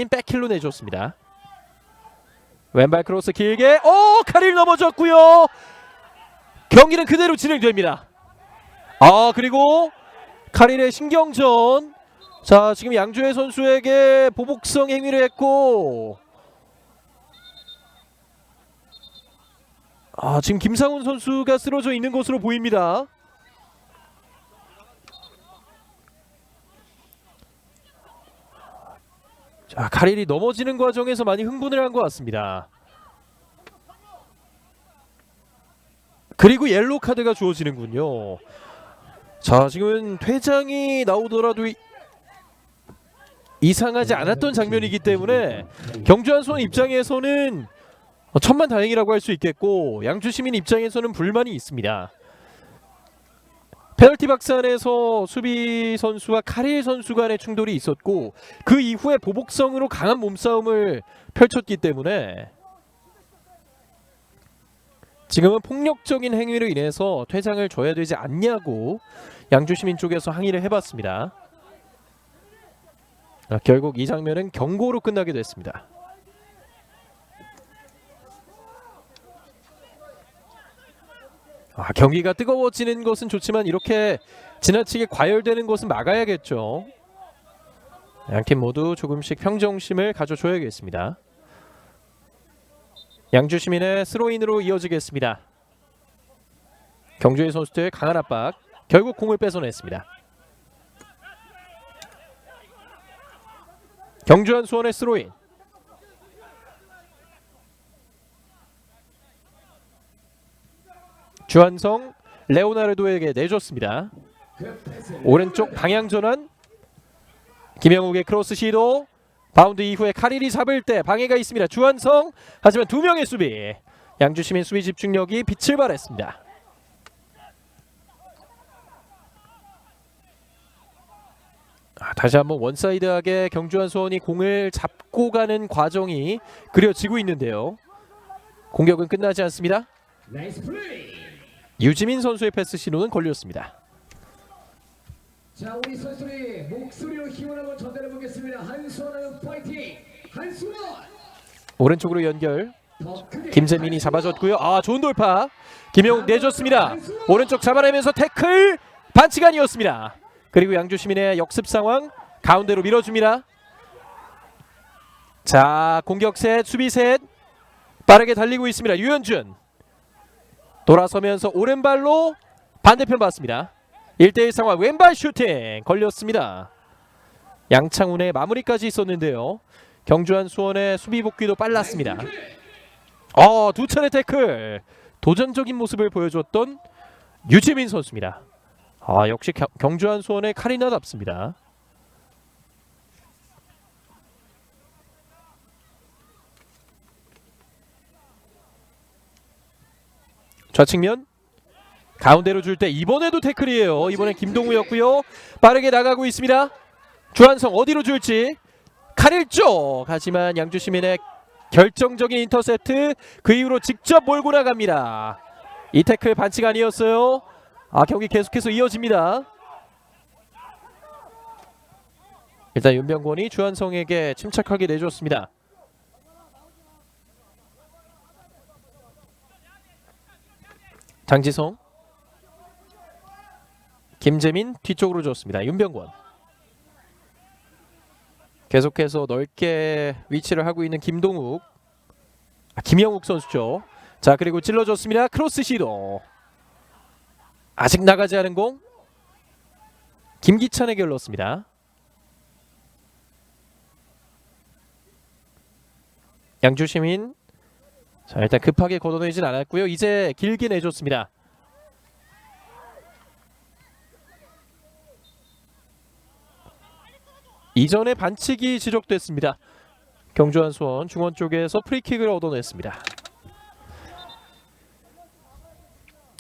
백힐로 내줬습니다. 왼발 크로스 길게 카릴 넘어졌고요. 경기는 그대로 진행됩니다. 그리고 카릴의 신경전. 자, 지금 양주혜 선수에게 보복성 행위를 했고 지금 김상훈 선수가 쓰러져 있는 것으로 보입니다. 자, 카릴이 넘어지는 과정에서 많이 흥분을 한 것 같습니다. 그리고 옐로우 카드가 주어지는군요. 자, 지금은 퇴장이 나오더라도 이상하지 않았던 장면이기 때문에 경주한 수원 입장에서는 천만다행이라고 할 수 있겠고 양주 시민 입장에서는 불만이 있습니다. 페널티 박스 안에서 수비 선수와 카릴 선수 간의 충돌이 있었고 그 이후에 보복성으로 강한 몸싸움을 펼쳤기 때문에 지금은 폭력적인 행위로 인해서 퇴장을 줘야 되지 않냐고 양주 시민 쪽에서 항의를 해봤습니다. 결국 이 장면은 경고로 끝나게 됐습니다. 경기가 뜨거워지는 것은 좋지만 이렇게 지나치게 과열되는 것은 막아야겠죠. 양팀 모두 조금씩 평정심을 가져줘야겠습니다. 양주 시민의 스로인으로 이어지겠습니다. 경주의 선수들 강한 압박. 결국 공을 뺏어냈습니다. 경주한 수원의 스로인. 주한성 레오나르도에게 내줬습니다. 오른쪽 방향 전환. 김영욱의 크로스 시도. 바운드 이후에 카릴이 잡을 때 방해가 있습니다. 주한성. 하지만 두 명의 수비. 양주 시민 수비 집중력이 빛을 발했습니다. 다시 한번 원사이드하게 경주한 수원이 공을 잡고 가는 과정이 그려지고 있는데요. 공격은 끝나지 않습니다. 유지민 선수의 패스 신호는 걸렸습니다. 자, 우리 선수들이 목소리로 힘을 한번 전달해 보겠습니다. 한수원 파이팅! 한수원! 오른쪽으로 연결. 김재민이 잡아줬고요. 좋은 돌파. 김영욱 내줬습니다. 오른쪽 잡아내면서 태클. 반칙 아니었습니다. 그리고 양주 시민의 역습 상황. 가운데로 밀어줍니다. 자, 공격 셋, 수비 셋. 빠르게 달리고 있습니다. 유현준. 돌아서면서 오른발로 반대편 봤습니다. 1대1 상황. 왼발 슈팅 걸렸습니다. 양창훈의 마무리까지 있었는데요. 경주한 수원의 수비 복귀도 빨랐습니다. 두 차례 태클. 도전적인 모습을 보여줬던 유지민 선수입니다. 역시 경주한 수원의 카리나답습니다. 좌측면 가운데로 줄 때 이번에도 태클이에요. 이번엔 김동우였고요. 빠르게 나가고 있습니다. 주한성 어디로 줄지. 카릴 쪽. 하지만 양주시민의 결정적인 인터셉트, 그 이후로 직접 몰고 나갑니다. 이 태클 반칙 아니었어요. 경기 계속해서 이어집니다. 일단 윤병권이 주한성에게 침착하게 내줬습니다. 장지성, 김재민 뒤쪽으로 줬습니다. 윤병권 계속해서 넓게 위치를 하고 있는 김영욱 선수죠. 자, 그리고 찔러줬습니다. 크로스 시도. 아직 나가지 않은 공 김기찬에게 흘렀습니다. 양주시민, 자, 일단 급하게 걷어내진 않았고요. 이제 길게 내줬습니다. 이전에 반칙이 지적됐습니다. 경주한 수원 중원 쪽에서 프리킥을 얻어냈습니다.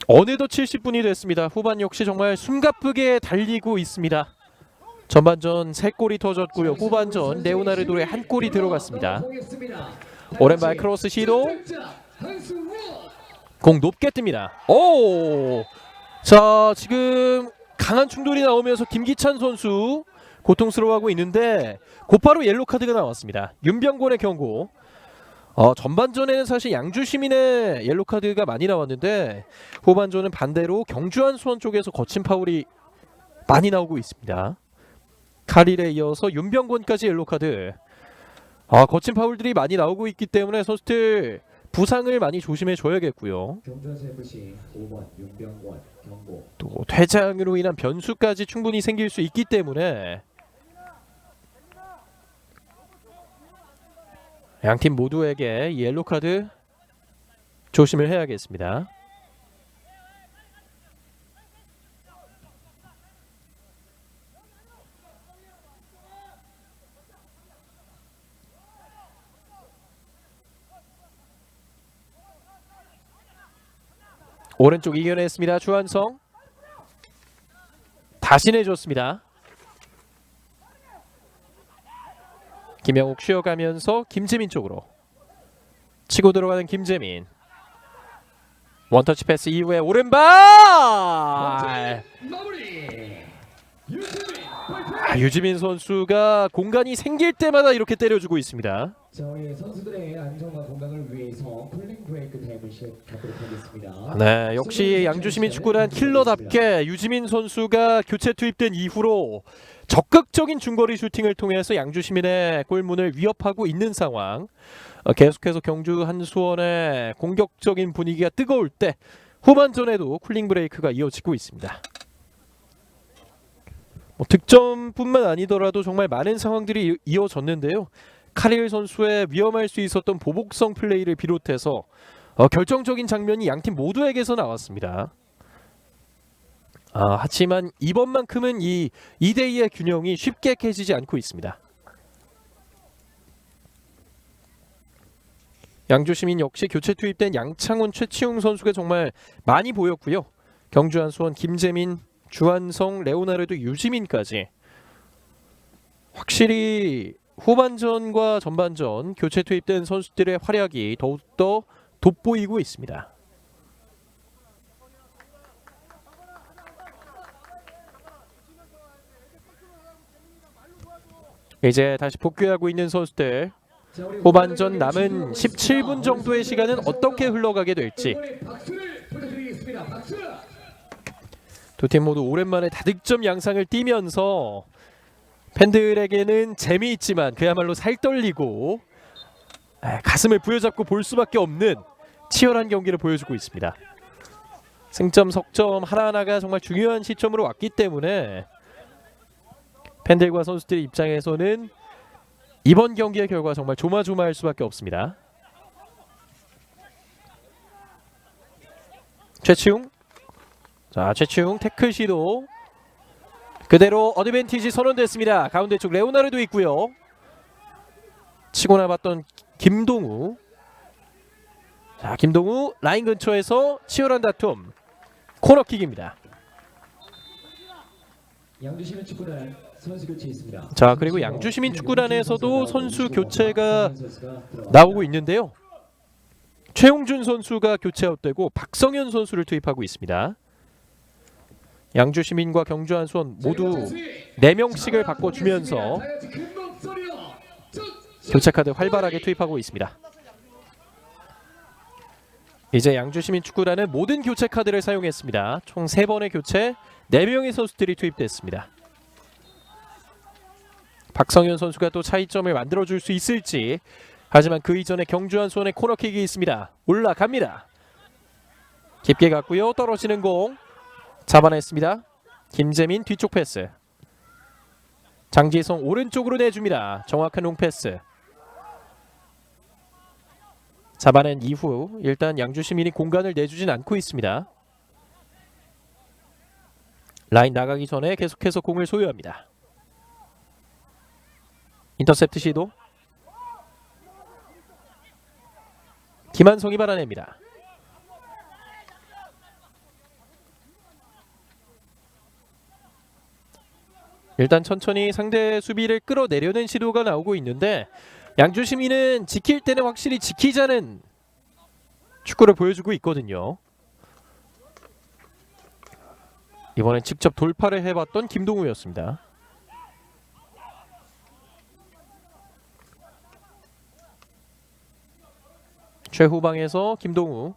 어느덧 70분이 됐습니다. 후반 역시 정말 숨가쁘게 달리고 있습니다. 전반전 3골이 터졌고요. 후반전 레오나르도의 1골이 들어갔습니다. 오른발 크로스 시도. 공 높게 뜹니다. 오! 자, 지금 강한 충돌이 나오면서 김기찬 선수 고통스러워하고 있는데 곧바로 옐로 카드가 나왔습니다. 윤병권의 경고. 전반전에는 사실 양주시민의 옐로 카드가 많이 나왔는데 후반전은 반대로 경주한 수원 쪽에서 거친 파울이 많이 나오고 있습니다. 카릴에 이어서 윤병권까지 옐로 카드. 거친 파울들이 많이 나오고 있기 때문에 선수들 부상을 많이 조심해 줘야겠고요. 또 퇴장으로 인한 변수까지 충분히 생길 수 있기 때문에 양팀 모두에게 옐로 카드 조심을 해야겠습니다. 오른쪽 이겨냈습니다. 주한성 다시 내줬습니다. 김영욱 쉬어가면서 김재민 쪽으로 치고 들어가는 김재민. 원터치 패스 이후에 오른발. 유지민 선수가 공간이 생길 때마다 이렇게 때려주고 있습니다. 저희 선수들의 안정과 건강을 위해서 쿨링 브레이크 타임을 시작하도록 하겠습니다. 네, 역시 양주시민 축구단 킬러답게 유지민 선수가 교체 투입된 이후로 적극적인 중거리 슈팅을 통해서 양주시민의 골문을 위협하고 있는 상황. 계속해서 경주 한수원의 공격적인 분위기가 뜨거울 때 후반전에도 쿨링 브레이크가 이어지고 있습니다. 득점뿐만 아니더라도 정말 많은 상황들이 이어졌는데요. 카릴 선수의 위험할 수 있었던 보복성 플레이를 비롯해서 결정적인 장면이 양팀 모두에게서 나왔습니다. 하지만 이번만큼은 이 2대2의 균형이 쉽게 깨지지 않고 있습니다. 양주시민 역시 교체 투입된 양창훈, 최치웅 선수가 정말 많이 보였고요. 경주 한수원 김재민, 주한성, 레오나르도, 유지민까지 확실히 후반전과 전반전 교체 투입된 선수들의 활약이 더욱더 돋보이고 있습니다. 이제 다시 복귀하고 있는 선수들. 후반전 남은 17분 정도의 시간은 어떻게 흘러가게 될지. 두 팀 모두 오랜만에 다득점 양상을 띠면서 팬들에게는 재미있지만 그야말로 살떨리고 가슴을 부여잡고 볼 수밖에 없는 치열한 경기를 보여주고 있습니다. 승점, 석점 하나하나가 정말 중요한 시점으로 왔기 때문에 팬들과 선수들 입장에서는 이번 경기의 결과 정말 조마조마할 수밖에 없습니다. 최치웅, 자, 최치웅 태클 시도 그대로 어드밴티지 선언됐습니다. 가운데 쪽 레오나르도 있고요. 치고 나봤던 김동우. 자, 김동우 라인 근처에서 치열한 다툼. 코너킥입니다. 양주시민 축구단 선수 교체 있습니다. 자, 그리고 양주시민 축구단에서도 선수 교체가 나오고 있는데요. 최용준 선수가 교체 아웃되고 박성현 선수를 투입하고 있습니다. 양주시민과 경주한수원 모두 4명씩을 바꿔주면서 교체 카드 활발하게 투입하고 있습니다. 이제 양주시민 축구단은 모든 교체 카드를 사용했습니다. 총 3번의 교체, 4명의 선수들이 투입됐습니다. 박성현 선수가 또 차이점을 만들어줄 수 있을지. 하지만 그 이전에 경주한수원의 코너킥이 있습니다. 올라갑니다. 깊게 갔고요. 떨어지는 공 잡아냈습니다. 김재민 뒤쪽 패스. 장지성 오른쪽으로 내줍니다. 정확한 롱패스. 잡아낸 이후 일단 양주시민이 공간을 내주진 않고 있습니다. 라인 나가기 전에 계속해서 공을 소유합니다. 인터셉트 시도. 김한성이 받아냅니다. 일단 천천히 상대 수비를 끌어내려는 시도가 나오고 있는데 양주시민은 지킬 때는 확실히 지키자는 축구를 보여주고 있거든요. 이번엔 직접 돌파를 해봤던 김동우였습니다. 최후방에서 김동우.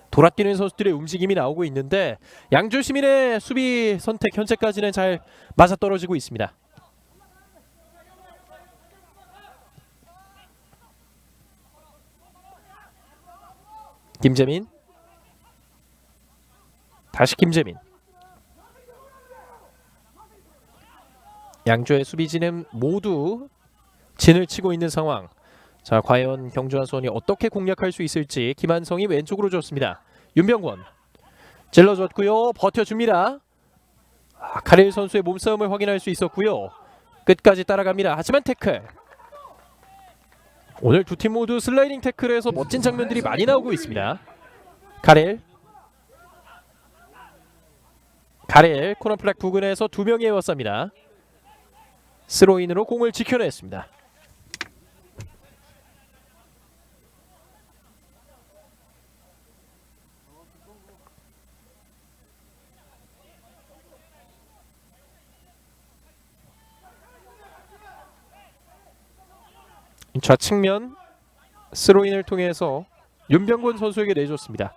돌아뛰는 선수들의 움직임이 나오고 있는데 양주시민의 수비 선택 현재까지는 잘 맞아떨어지고 있습니다. 김재민. 다시 김재민. 양주의 수비진은 모두 진을 치고 있는 상황. 자, 과연 경주한수원이 어떻게 공략할 수 있을지. 김한성이 왼쪽으로 줬습니다. 윤병권 찔러줬고요. 버텨줍니다. 카릴 선수의 몸싸움을 확인할 수 있었고요. 끝까지 따라갑니다. 하지만 태클. 오늘 두 팀 모두 슬라이딩 태클에서 멋진 장면들이 많이 나오고 있습니다. 카릴 코너플렉 부근에서 2명이 에워쌉니다. 스로인으로 공을 지켜냈습니다. 좌측면 스로인을 통해서 윤병권 선수에게 내줬습니다.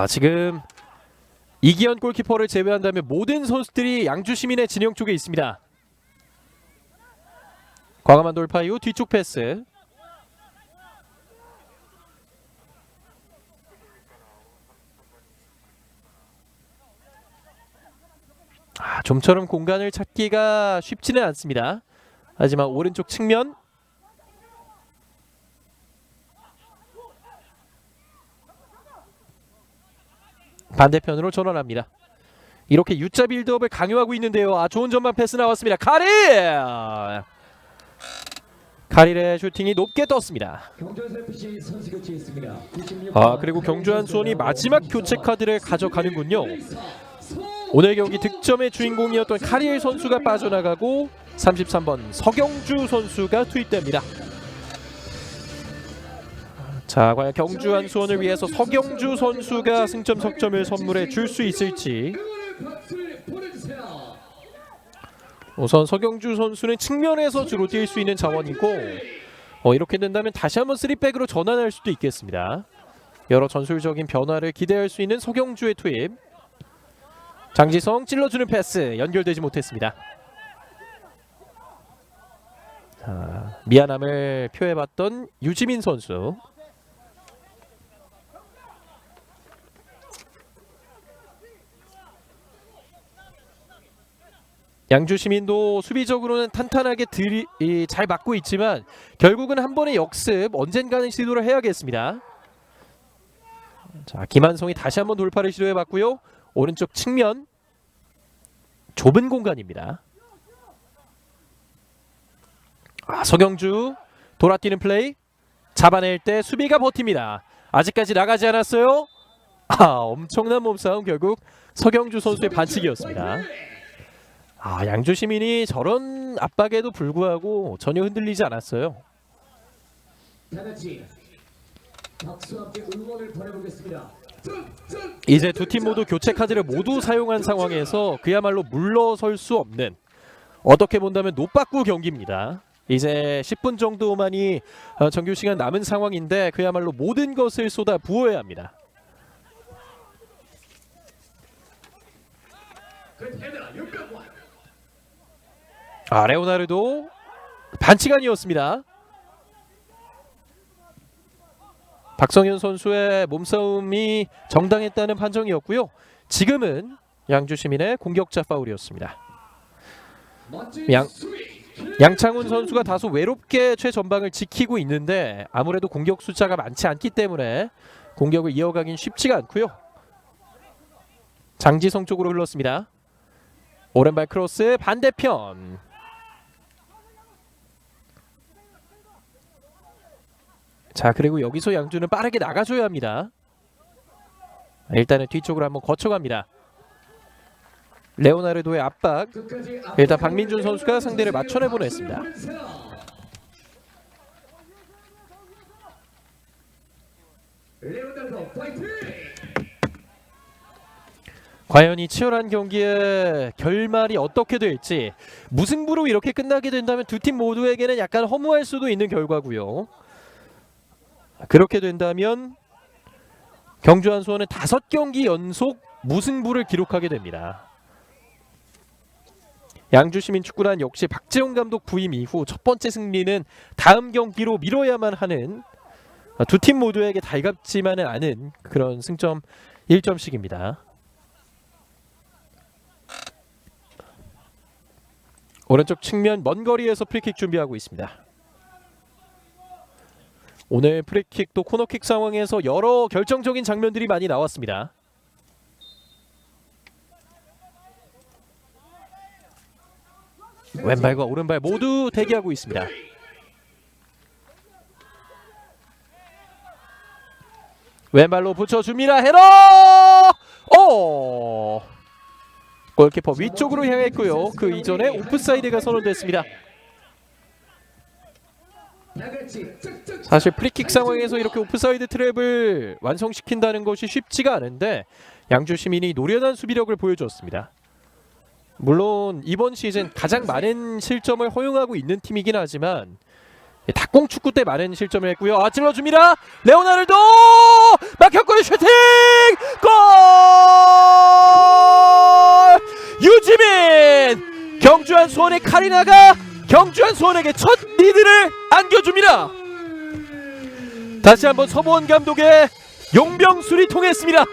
지금 이기현 골키퍼를 제외한다면 모든 선수들이 양주시민의 진영 쪽에 있습니다. 과감한 돌파 이후 뒤쪽 패스. 좀처럼 공간을 찾기가 쉽지는 않습니다. 하지만 오른쪽 측면 반대편으로 전환합니다. 이렇게 U자 빌드업을 강요하고 있는데요. 좋은 전방 패스 나왔습니다. 카릴의 슈팅이 높게 떴습니다. 그리고 경주한수원이 마지막 교체 카드를 가져가는군요. 오늘 경기 득점의 주인공이었던 카릴 선수가 빠져나가고 33번 서경주 선수가 투입됩니다. 자, 과연 경주한수원을 위해서 서경주 선수가 승점 석점을 선물해 줄 수 있을지. 우선 서경주 선수는 측면에서 주로 뛸 수 있는 자원이고 이렇게 된다면 다시 한번 3백으로 전환할 수도 있겠습니다. 여러 전술적인 변화를 기대할 수 있는 서경주의 투입. 장지성 찔러주는 패스 연결되지 못했습니다. 자, 미안함을 표해봤던 유지민 선수. 양주시민도 수비적으로는 탄탄하게 잘 막고 있지만 결국은 한 번의 역습 언젠가는 시도를 해야겠습니다. 자, 김한성이 다시 한번 돌파를 시도해봤고요. 오른쪽 측면 좁은 공간입니다. 서경주 돌아뛰는 플레이. 잡아낼 때 수비가 버팁니다. 아직까지 나가지 않았어요. 엄청난 몸싸움 결국 서경주 선수의 반칙이었습니다. 양주 시민이 저런 압박에도 불구하고 전혀 흔들리지 않았어요. 다 같이 박수와 함께 응원을 보내보겠습니다. 이제 두 팀 모두 교체 카드를 모두 사용한 상황에서 그야말로 물러설 수 없는, 어떻게 본다면 노빠꾸 경기입니다. 이제 10분 정도만이 정규 시간 남은 상황인데 그야말로 모든 것을 쏟아 부어야 합니다. 레오나르도 반칙 아니었습니다. 박성현 선수의 몸싸움이 정당했다는 판정이었고요. 지금은 양주 시민의 공격자 파울이었습니다. 양창훈 선수가 다소 외롭게 최전방을 지키고 있는데 아무래도 공격 숫자가 많지 않기 때문에 공격을 이어가긴 쉽지가 않고요. 장지성 쪽으로 흘렀습니다. 오른발 크로스 반대편. 자, 그리고 여기서 양주는 빠르게 나가줘야 합니다. 일단은 뒤쪽으로 한번 거쳐갑니다. 레오나르도의 압박. 일단 박민준 선수가 상대를 맞춰내보냈습니다. 과연 이 치열한 경기의 결말이 어떻게 될지, 무승부로 이렇게 끝나게 된다면 두 팀 모두에게는 약간 허무할 수도 있는 결과고요. 그렇게 된다면 경주 한수원은 5경기 연속 무승부를 기록하게 됩니다. 양주시민축구단 역시 박재홍 감독 부임 이후 첫 번째 승리는 다음 경기로 미뤄야만 하는, 두 팀 모두에게 달갑지만은 않은 그런 승점 1점씩입니다. 오른쪽 측면 먼 거리에서 프리킥 준비하고 있습니다. 오늘 프리킥도 코너킥 상황에서 여러 결정적인 장면들이 많이 나왔습니다. 왼발과 오른발 모두 대기하고 있습니다. 왼발로 붙여줍니다. 헤더! 골키퍼 위쪽으로 향했고요. 그 이전에 오프사이드가 선언됐습니다. 사실 프리킥 상황에서 이렇게 오프사이드 트랩을 완성시킨다는 것이 쉽지가 않은데 양주 시민이 노련한 수비력을 보여줬습니다. 물론 이번 시즌 가장 많은 실점을 허용하고 있는 팀이긴 하지만 닭공 축구 때 많은 실점을 했고요. 찔러줍니다. 레오나르도 막혔고요. 슈팅! 골! 유지민! 경주한 수원의 카리나가 경주한 수원에게 첫 리드를 안겨줍니다. 다시 한번 서보원 감독의 용병술이 통했습니다.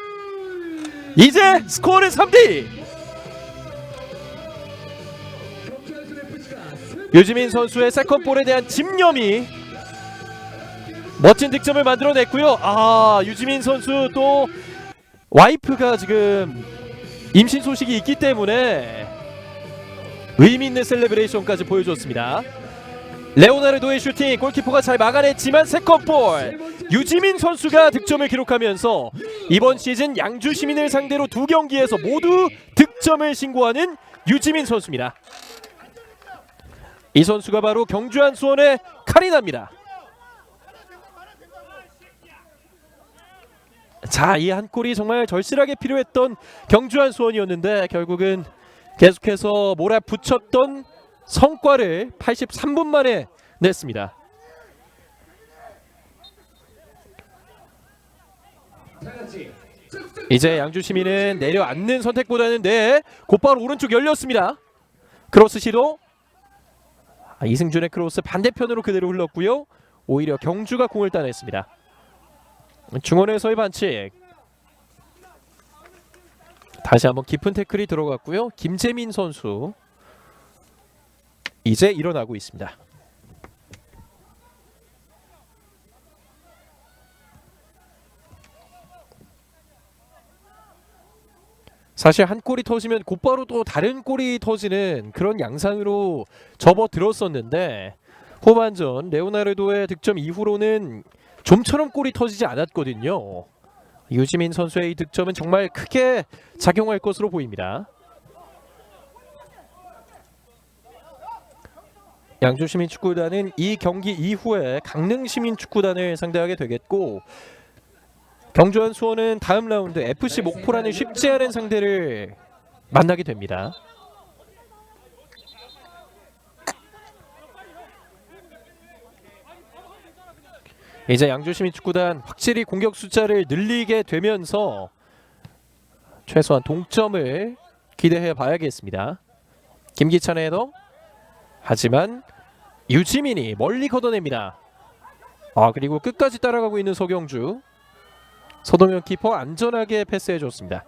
이제 스코어는 3대2. 유지민 선수의 세컨볼에 대한 집념이 멋진 득점을 만들어냈고요. 유지민 선수 또 와이프가 지금 임신 소식이 있기 때문에 의미 있는 셀레브레이션까지 보여줬습니다. 레오나르도의 슈팅, 골키퍼가 잘 막아냈지만 세컨볼, 유지민 선수가 득점을 기록하면서 이번 시즌 양주 시민을 상대로 2경기에서 모두 득점을 신고하는 유지민 선수입니다. 이 선수가 바로 경주한 수원의 카리나입니다. 자, 이 한 골이 정말 절실하게 필요했던 경주한 수원이었는데 결국은 계속해서 몰아붙였던 성과를 83분 만에 냈습니다. 이제 양주 시민은 내려앉는 선택보다는 곧바로 오른쪽 열렸습니다. 크로스 시도. 이승준의 크로스 반대편으로 그대로 흘렀고요. 오히려 경주가 공을 따냈습니다. 중원에서의 반칙. 다시 한번 깊은 태클이 들어갔고요. 김재민 선수 이제 일어나고 있습니다. 사실 한 골이 터지면 곧바로 또 다른 골이 터지는 그런 양상으로 접어들었었는데 후반전 레오나르도의 득점 이후로는 좀처럼 골이 터지지 않았거든요. 유지민 선수의 이 득점은 정말 크게 작용할 것으로 보입니다. 양주시민축구단은 이 경기 이후에 강릉시민축구단을 상대하게 되겠고, 경주한 수원은 다음 라운드 FC 목포라는 쉽지 않은 상대를 만나게 됩니다. 이제 양주시민축구단 확실히 공격 숫자를 늘리게 되면서 최소한 동점을 기대해 봐야겠습니다. 김기찬의 헤더, 하지만 유지민이 멀리 걷어냅니다. 그리고 끝까지 따라가고 있는 서경주. 서동현 키퍼 안전하게 패스해줬습니다.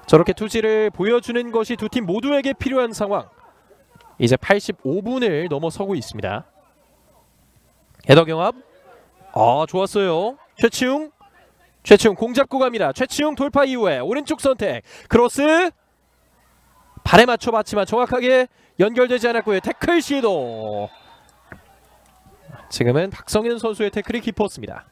저렇게 투지를 보여주는 것이 두 팀 모두에게 필요한 상황. 이제 85분을 넘어서고 있습니다. 헤더 경합. 좋았어요. 최치웅 공 잡고 갑니다. 최치웅 돌파 이후에 오른쪽 선택, 크로스 발에 맞춰봤지만 정확하게 연결되지 않았고요. 태클 시도. 지금은 박성현 선수의 태클이 깊었습니다.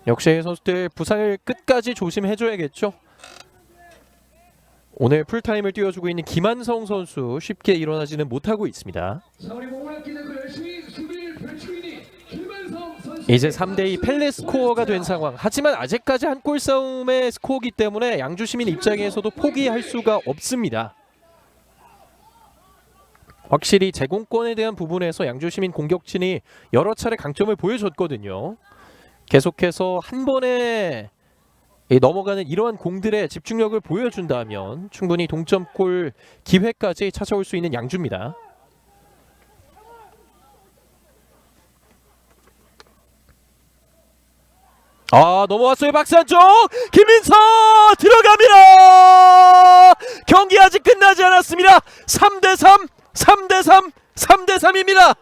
역시 선수들 부상을 끝까지 조심해줘야겠죠. 오늘 풀타임을 뛰어주고 있는 김한성 선수 쉽게 일어나지는 못하고 있습니다. 이제 3대2 펠레 스코어가 된 상황. 하지만 아직까지 한 골 싸움의 스코어이기 때문에 양주시민 입장에서도 포기할 수가 없습니다. 확실히 제공권에 대한 부분에서 양주시민 공격진이 여러 차례 강점을 보여줬거든요. 계속해서 한 번에 넘어가는 이러한 공들의 집중력을 보여준다면 충분히 동점골 기회까지 찾아올 수 있는 양주입니다. 넘어왔어요. 박스 안쪽 김민서 들어갑니다. 경기 아직 끝나지 않았습니다. 3대3 3대3 3대3입니다.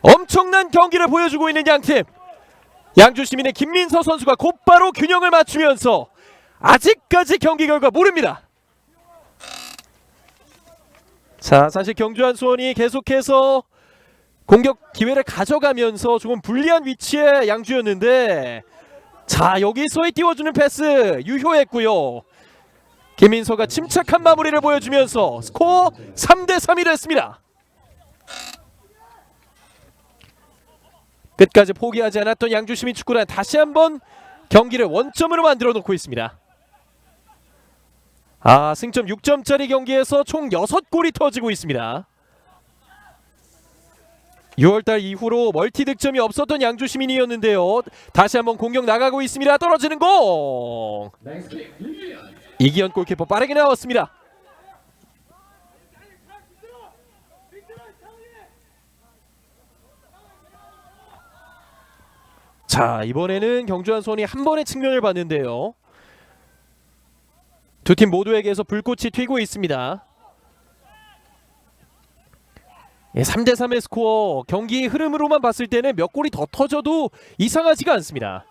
엄청난 경기를 보여주고 있는 양팀. 양주시민의 김민서 선수가 곧바로 균형을 맞추면서 아직까지 경기 결과 모릅니다. 자, 사실 경주한 수원이 계속해서 공격 기회를 가져가면서 조금 불리한 위치의 양주였는데, 자, 여기서의 띄워주는 패스 유효했고요. 김민서가 침착한 마무리를 보여주면서 스코어 3대3이 됐습니다. 끝까지 포기하지 않았던 양주시민 축구단, 다시 한번 경기를 원점으로 만들어 놓고 있습니다. 승점 6점짜리 경기에서 총 6골이 터지고 있습니다. 6월달 이후로 멀티 득점이 없었던 양주시민이었는데요. 다시 한번 공격 나가고 있습니다. 떨어지는 공. 이기현 골키퍼 빠르게 나왔습니다. 자, 이번에는 경주한 수원이 한 번의 측면을 봤는데요. 두 팀 모두에게서 불꽃이 튀고 있습니다. 3대3의 스코어, 경기 흐름으로만 봤을 때는 몇 골이 더 터져도 이상하지가 않습니다.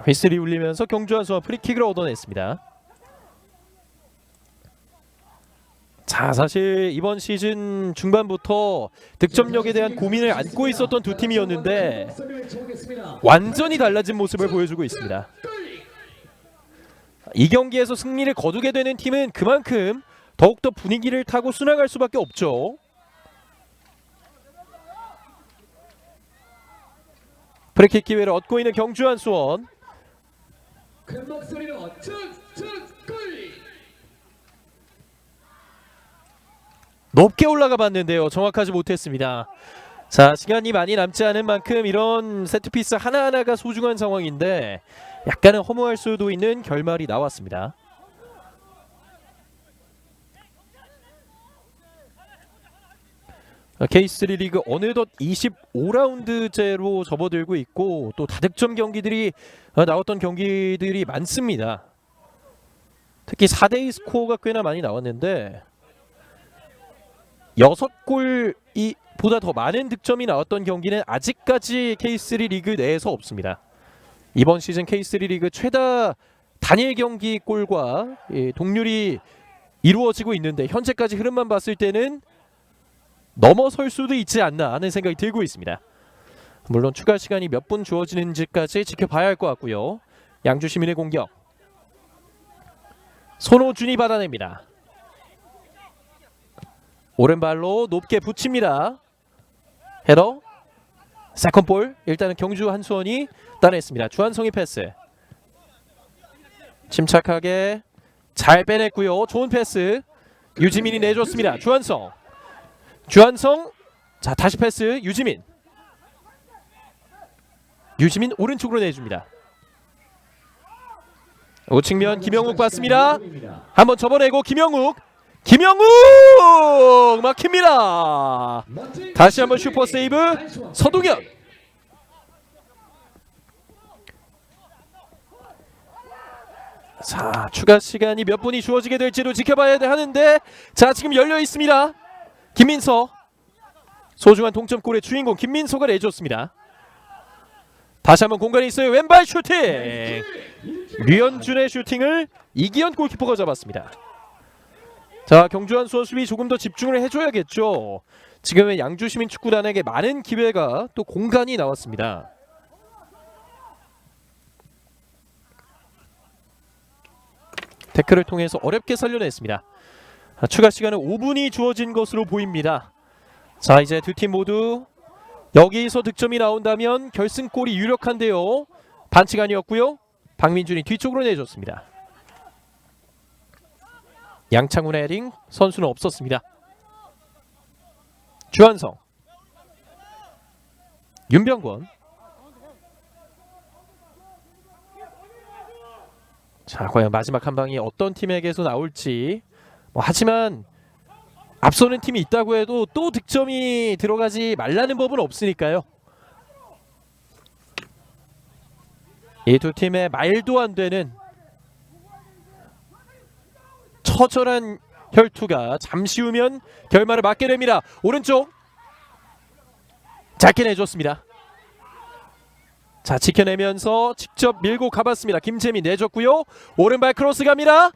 휘슬이 울리면서 경주한 수원 프리킥을 얻어냈습니다. 자, 사실 이번 시즌 중반부터 득점력에 대한 고민을 안고 있었던 두 팀이었는데 완전히 달라진 모습을 보여주고 있습니다. 이 경기에서 승리를 거두게 되는 팀은 그만큼 더욱더 분위기를 타고 순항할 수밖에 없죠. 프리킥 기회를 얻고 있는 경주한 수원. 큰 목소리로 골! 높게 올라가 봤는데요. 정확하지 못했습니다. 자, 시간이 많이 남지 않은 만큼 이런 세트피스 하나하나가 소중한 상황인데 약간은 허무할 수도 있는 결말이 나왔습니다. K3 리그 어느덧 25라운드째로 접어들고 있고 또 다득점 경기들이 나왔던 경기들이 많습니다. 특히 4대2 스코어가 꽤나 많이 나왔는데 6골이 보다 더 많은 득점이 나왔던 경기는 아직까지 K3 리그 내에서 없습니다. 이번 시즌 K3 리그 최다 단일 경기 골과 동률이 이루어지고 있는데 현재까지 흐름만 봤을 때는 넘어설 수도 있지 않나 하는 생각이 들고 있습니다. 물론 추가 시간이 몇 분 주어지는지까지 지켜봐야 할 것 같고요. 양주 시민의 공격. 손호준이 받아냅니다. 오른발로 높게 붙입니다. 헤더. 세컨볼. 일단은 경주 한수원이 따냈습니다. 주한성이 패스. 침착하게 잘 빼냈고요. 좋은 패스. 유지민이 내줬습니다. 주한성. 자 다시 패스. 유지민 오른쪽으로 내줍니다. 우측면 김영욱 봤습니다. 한번 접어내고 김영욱 막힙니다. 다시 한번 슈퍼 세이브 서동현. 자 추가 시간이 몇 분이 주어지게 될지도 지켜봐야 하는데 자 지금 열려 있습니다. 김민서 소중한 동점골의 주인공 김민서가 내줬습니다. 다시 한번 공간이 있어요. 왼발 슈팅. 류현준의 슈팅을 이기현 골키퍼가 잡았습니다. 자 경주 한수원 수비 조금 더 집중을 해줘야겠죠. 지금은 양주 시민 축구단에게 많은 기회가 또 공간이 나왔습니다. 태클을 통해서 어렵게 살려냈습니다. 추가 시간은 5분이 주어진 것으로 보입니다. 자 이제 두 팀 모두 여기서 득점이 나온다면 결승골이 유력한데요. 반칙 아니었고요. 박민준이 뒤쪽으로 내줬습니다. 양창훈의 헤딩 선수는 없었습니다. 주한성 윤병권. 자 과연 마지막 한 방이 어떤 팀에게서 나올지 하지만 앞서는 팀이 있다고 해도 또 득점이 들어가지 말라는 법은 없으니까요. 이 두 팀의 말도 안 되는 처절한 혈투가 잠시 후면 결말을 맞게 됩니다. 오른쪽 짧게 내줬습니다. 자 지켜내면서 직접 밀고 가봤습니다. 김재민 내줬고요. 오른발 크로스 갑니다.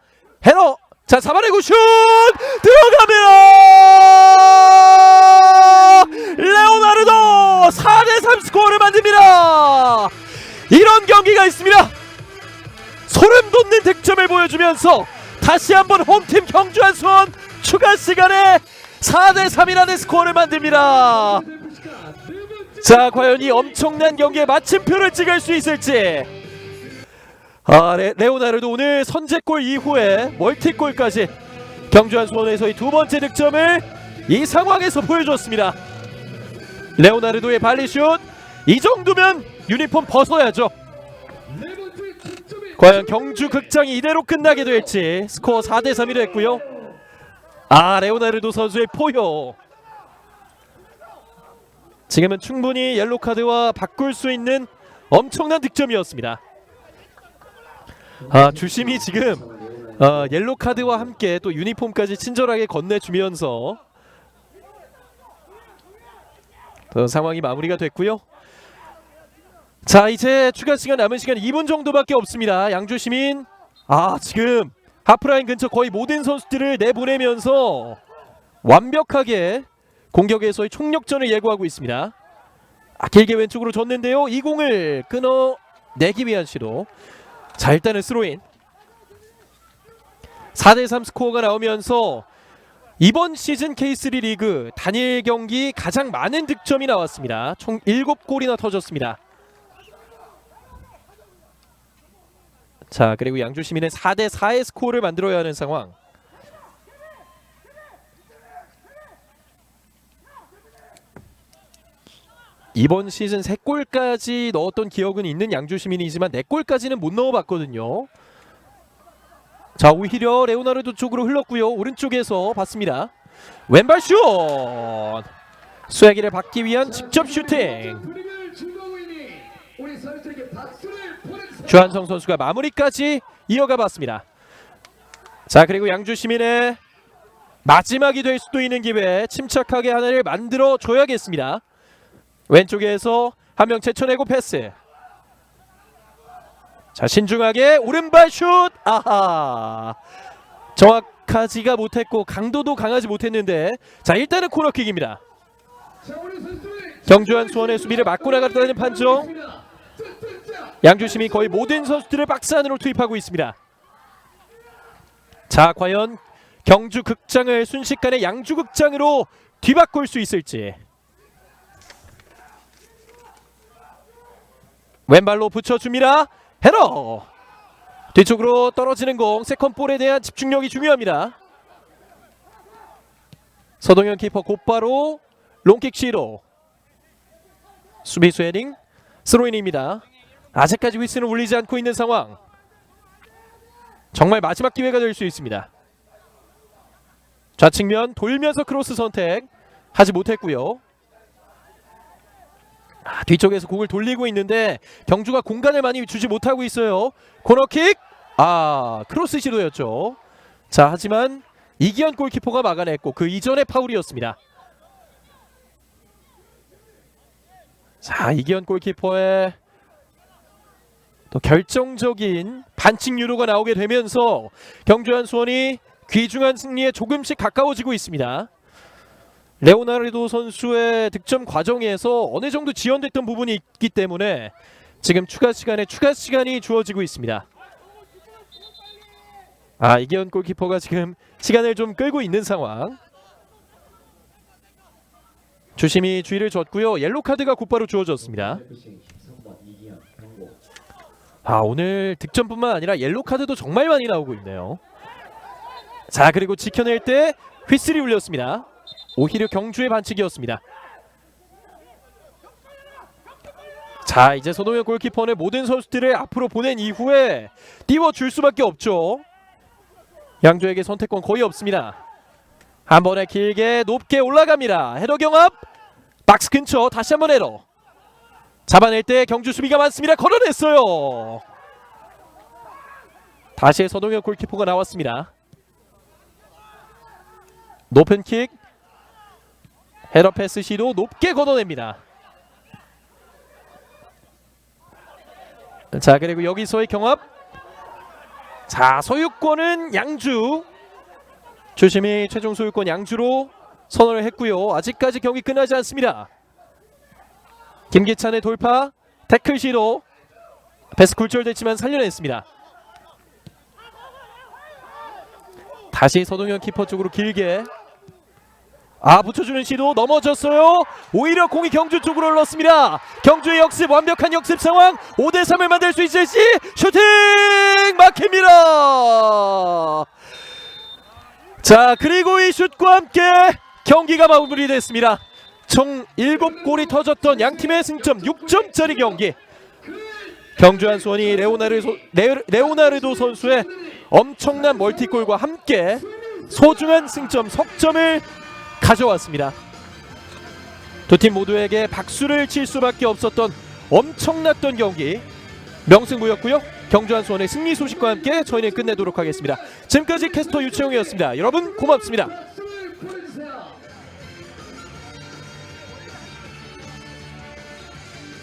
헤더. 자 잡아내고 슛 들어갑니다. 레오나르도 4대3 스코어를 만듭니다. 이런 경기가 있습니다. 소름 돋는 득점을 보여주면서 다시 한번 홈팀 경주 한수원 추가 시간에 4대3이라는 스코어를 만듭니다. 자 과연 이 엄청난 경기에 마침표를 찍을 수 있을지. 레오나르도 오늘 선제골 이후에 멀티골까지 경주 한수원에서의 두 번째 득점을 이 상황에서 보여줬습니다. 레오나르도의 발리슛 이 정도면 유니폼 벗어야죠. 과연 경주 극장이 이대로 끝나게 될지. 스코어 4대3이 됐고요. 레오나르도 선수의 포효. 지금은 충분히 옐로카드와 바꿀 수 있는 엄청난 득점이었습니다. 주심이 지금 옐로카드와 함께 또 유니폼까지 친절하게 건네주면서 상황이 마무리가 됐고요. 자 이제 추가 시간 남은 시간 2분 정도밖에 없습니다. 양주 시민 지금 하프라인 근처 거의 모든 선수들을 내보내면서 완벽하게 공격에서의 총력전을 예고하고 있습니다. 길게 왼쪽으로 줬는데요. 이 공을 끊어내기 위한 시도. 자 일단은 스로인. 4대3 스코어가 나오면서 이번 시즌 K3 리그 단일 경기 가장 많은 득점이 나왔습니다. 총 7골이나 터졌습니다. 자 그리고 양주 시민은 4대4의 스코어를 만들어야 하는 상황. 이번 시즌 3골까지 넣었던 기억은 있는 양주 시민이지만 4골까지는 못 넣어봤거든요. 자 오히려 레오나르도 쪽으로 흘렀고요. 오른쪽에서 봤습니다. 왼발 슛! 쐐기를 받기 위한 직접 슈팅. 주한성 선수가 마무리까지 이어가 봤습니다. 자 그리고 양주 시민의 마지막이 될 수도 있는 기회 침착하게 하나를 만들어 줘야겠습니다. 왼쪽에서 한 명 제쳐내고 패스. 자, 신중하게 오른발 슛. 아하, 정확하지가 못했고 강도도 강하지 못했는데, 자, 일단은 코너킥입니다. 경주한 수원의 수비를 막고 나갔다는 판정. 양주심이 거의 모든 선수들을 박스 안으로 투입하고 있습니다. 자, 과연 경주 극장을 순식간에 양주 극장으로 뒤바꿀 수 있을지. 왼발로 붙여줍니다. 헤더. 뒤쪽으로 떨어지는 공. 세컨볼에 대한 집중력이 중요합니다. 서동현 키퍼 곧바로 롱킥 시도. 수비수 헤딩 스로인입니다. 아직까지 휘슬은 울리지 않고 있는 상황. 정말 마지막 기회가 될 수 있습니다. 좌측면 돌면서 크로스 선택 하지 못했고요. 뒤쪽에서 공을 돌리고 있는데 경주가 공간을 많이 주지 못하고 있어요. 코너킥. 크로스 시도였죠. 자, 하지만 이기현 골키퍼가 막아냈고 그 이전의 파울이었습니다. 자, 이기현 골키퍼의 또 결정적인 반칙 유도가 나오게 되면서 경주한 수원이 귀중한 승리에 조금씩 가까워지고 있습니다. 레오나르도 선수의 득점 과정에서 어느 정도 지연됐던 부분이 있기 때문에 지금 추가 시간이 주어지고 있습니다. 이기현 골키퍼가 지금 시간을 좀 끌고 있는 상황. 주심이 주의를 줬고요. 옐로 카드가 곧바로 주어졌습니다. 오늘 득점뿐만 아니라 옐로 카드도 정말 많이 나오고 있네요. 자, 그리고 지켜낼 때 휘슬이 울렸습니다. 오히려 경주의 반칙이었습니다. 자, 이제 서동현 골키퍼는 모든 선수들을 앞으로 보낸 이후에 띄워줄 수밖에 없죠. 양조에게 선택권 거의 없습니다. 한 번에 길게 높게 올라갑니다. 헤더 경합. 박스 근처 다시 한번 헤더. 잡아낼 때 경주 수비가 많습니다. 걸어냈어요. 다시 서동현 골키퍼가 나왔습니다. 높은 킥. 헤더 패스 시도 높게 걷어냅니다. 자, 그리고 여기서의 경합. 자, 소유권은 양주. 주심이 최종 소유권 양주로 선언을 했고요. 아직까지 경기 끝나지 않습니다. 김기찬의 돌파. 태클 시도. 패스 굴절됐지만 살려냈습니다. 다시 서동현 키퍼 쪽으로 길게. 붙여주는 시도. 넘어졌어요. 오히려 공이 경주 쪽으로 흘렀습니다. 경주의 역습, 완벽한 역습 상황. 5대3을 만들 수 있을지. 슈팅 막힙니다. 자, 그리고 이 슛과 함께 경기가 마무리됐습니다. 총 7골이 터졌던 양팀의 승점 6점짜리 경기. 경주한 수원이 레오나르도 선수의 엄청난 멀티골과 함께 소중한 승점 석점을 가져왔습니다. 두 팀 모두에게 박수를 칠 수밖에 없었던 엄청났던 경기 명승부였고요. 경주한 수원의 승리 소식과 함께 저희는 끝내도록 하겠습니다. 지금까지 캐스터 유채용이었습니다. 여러분 고맙습니다.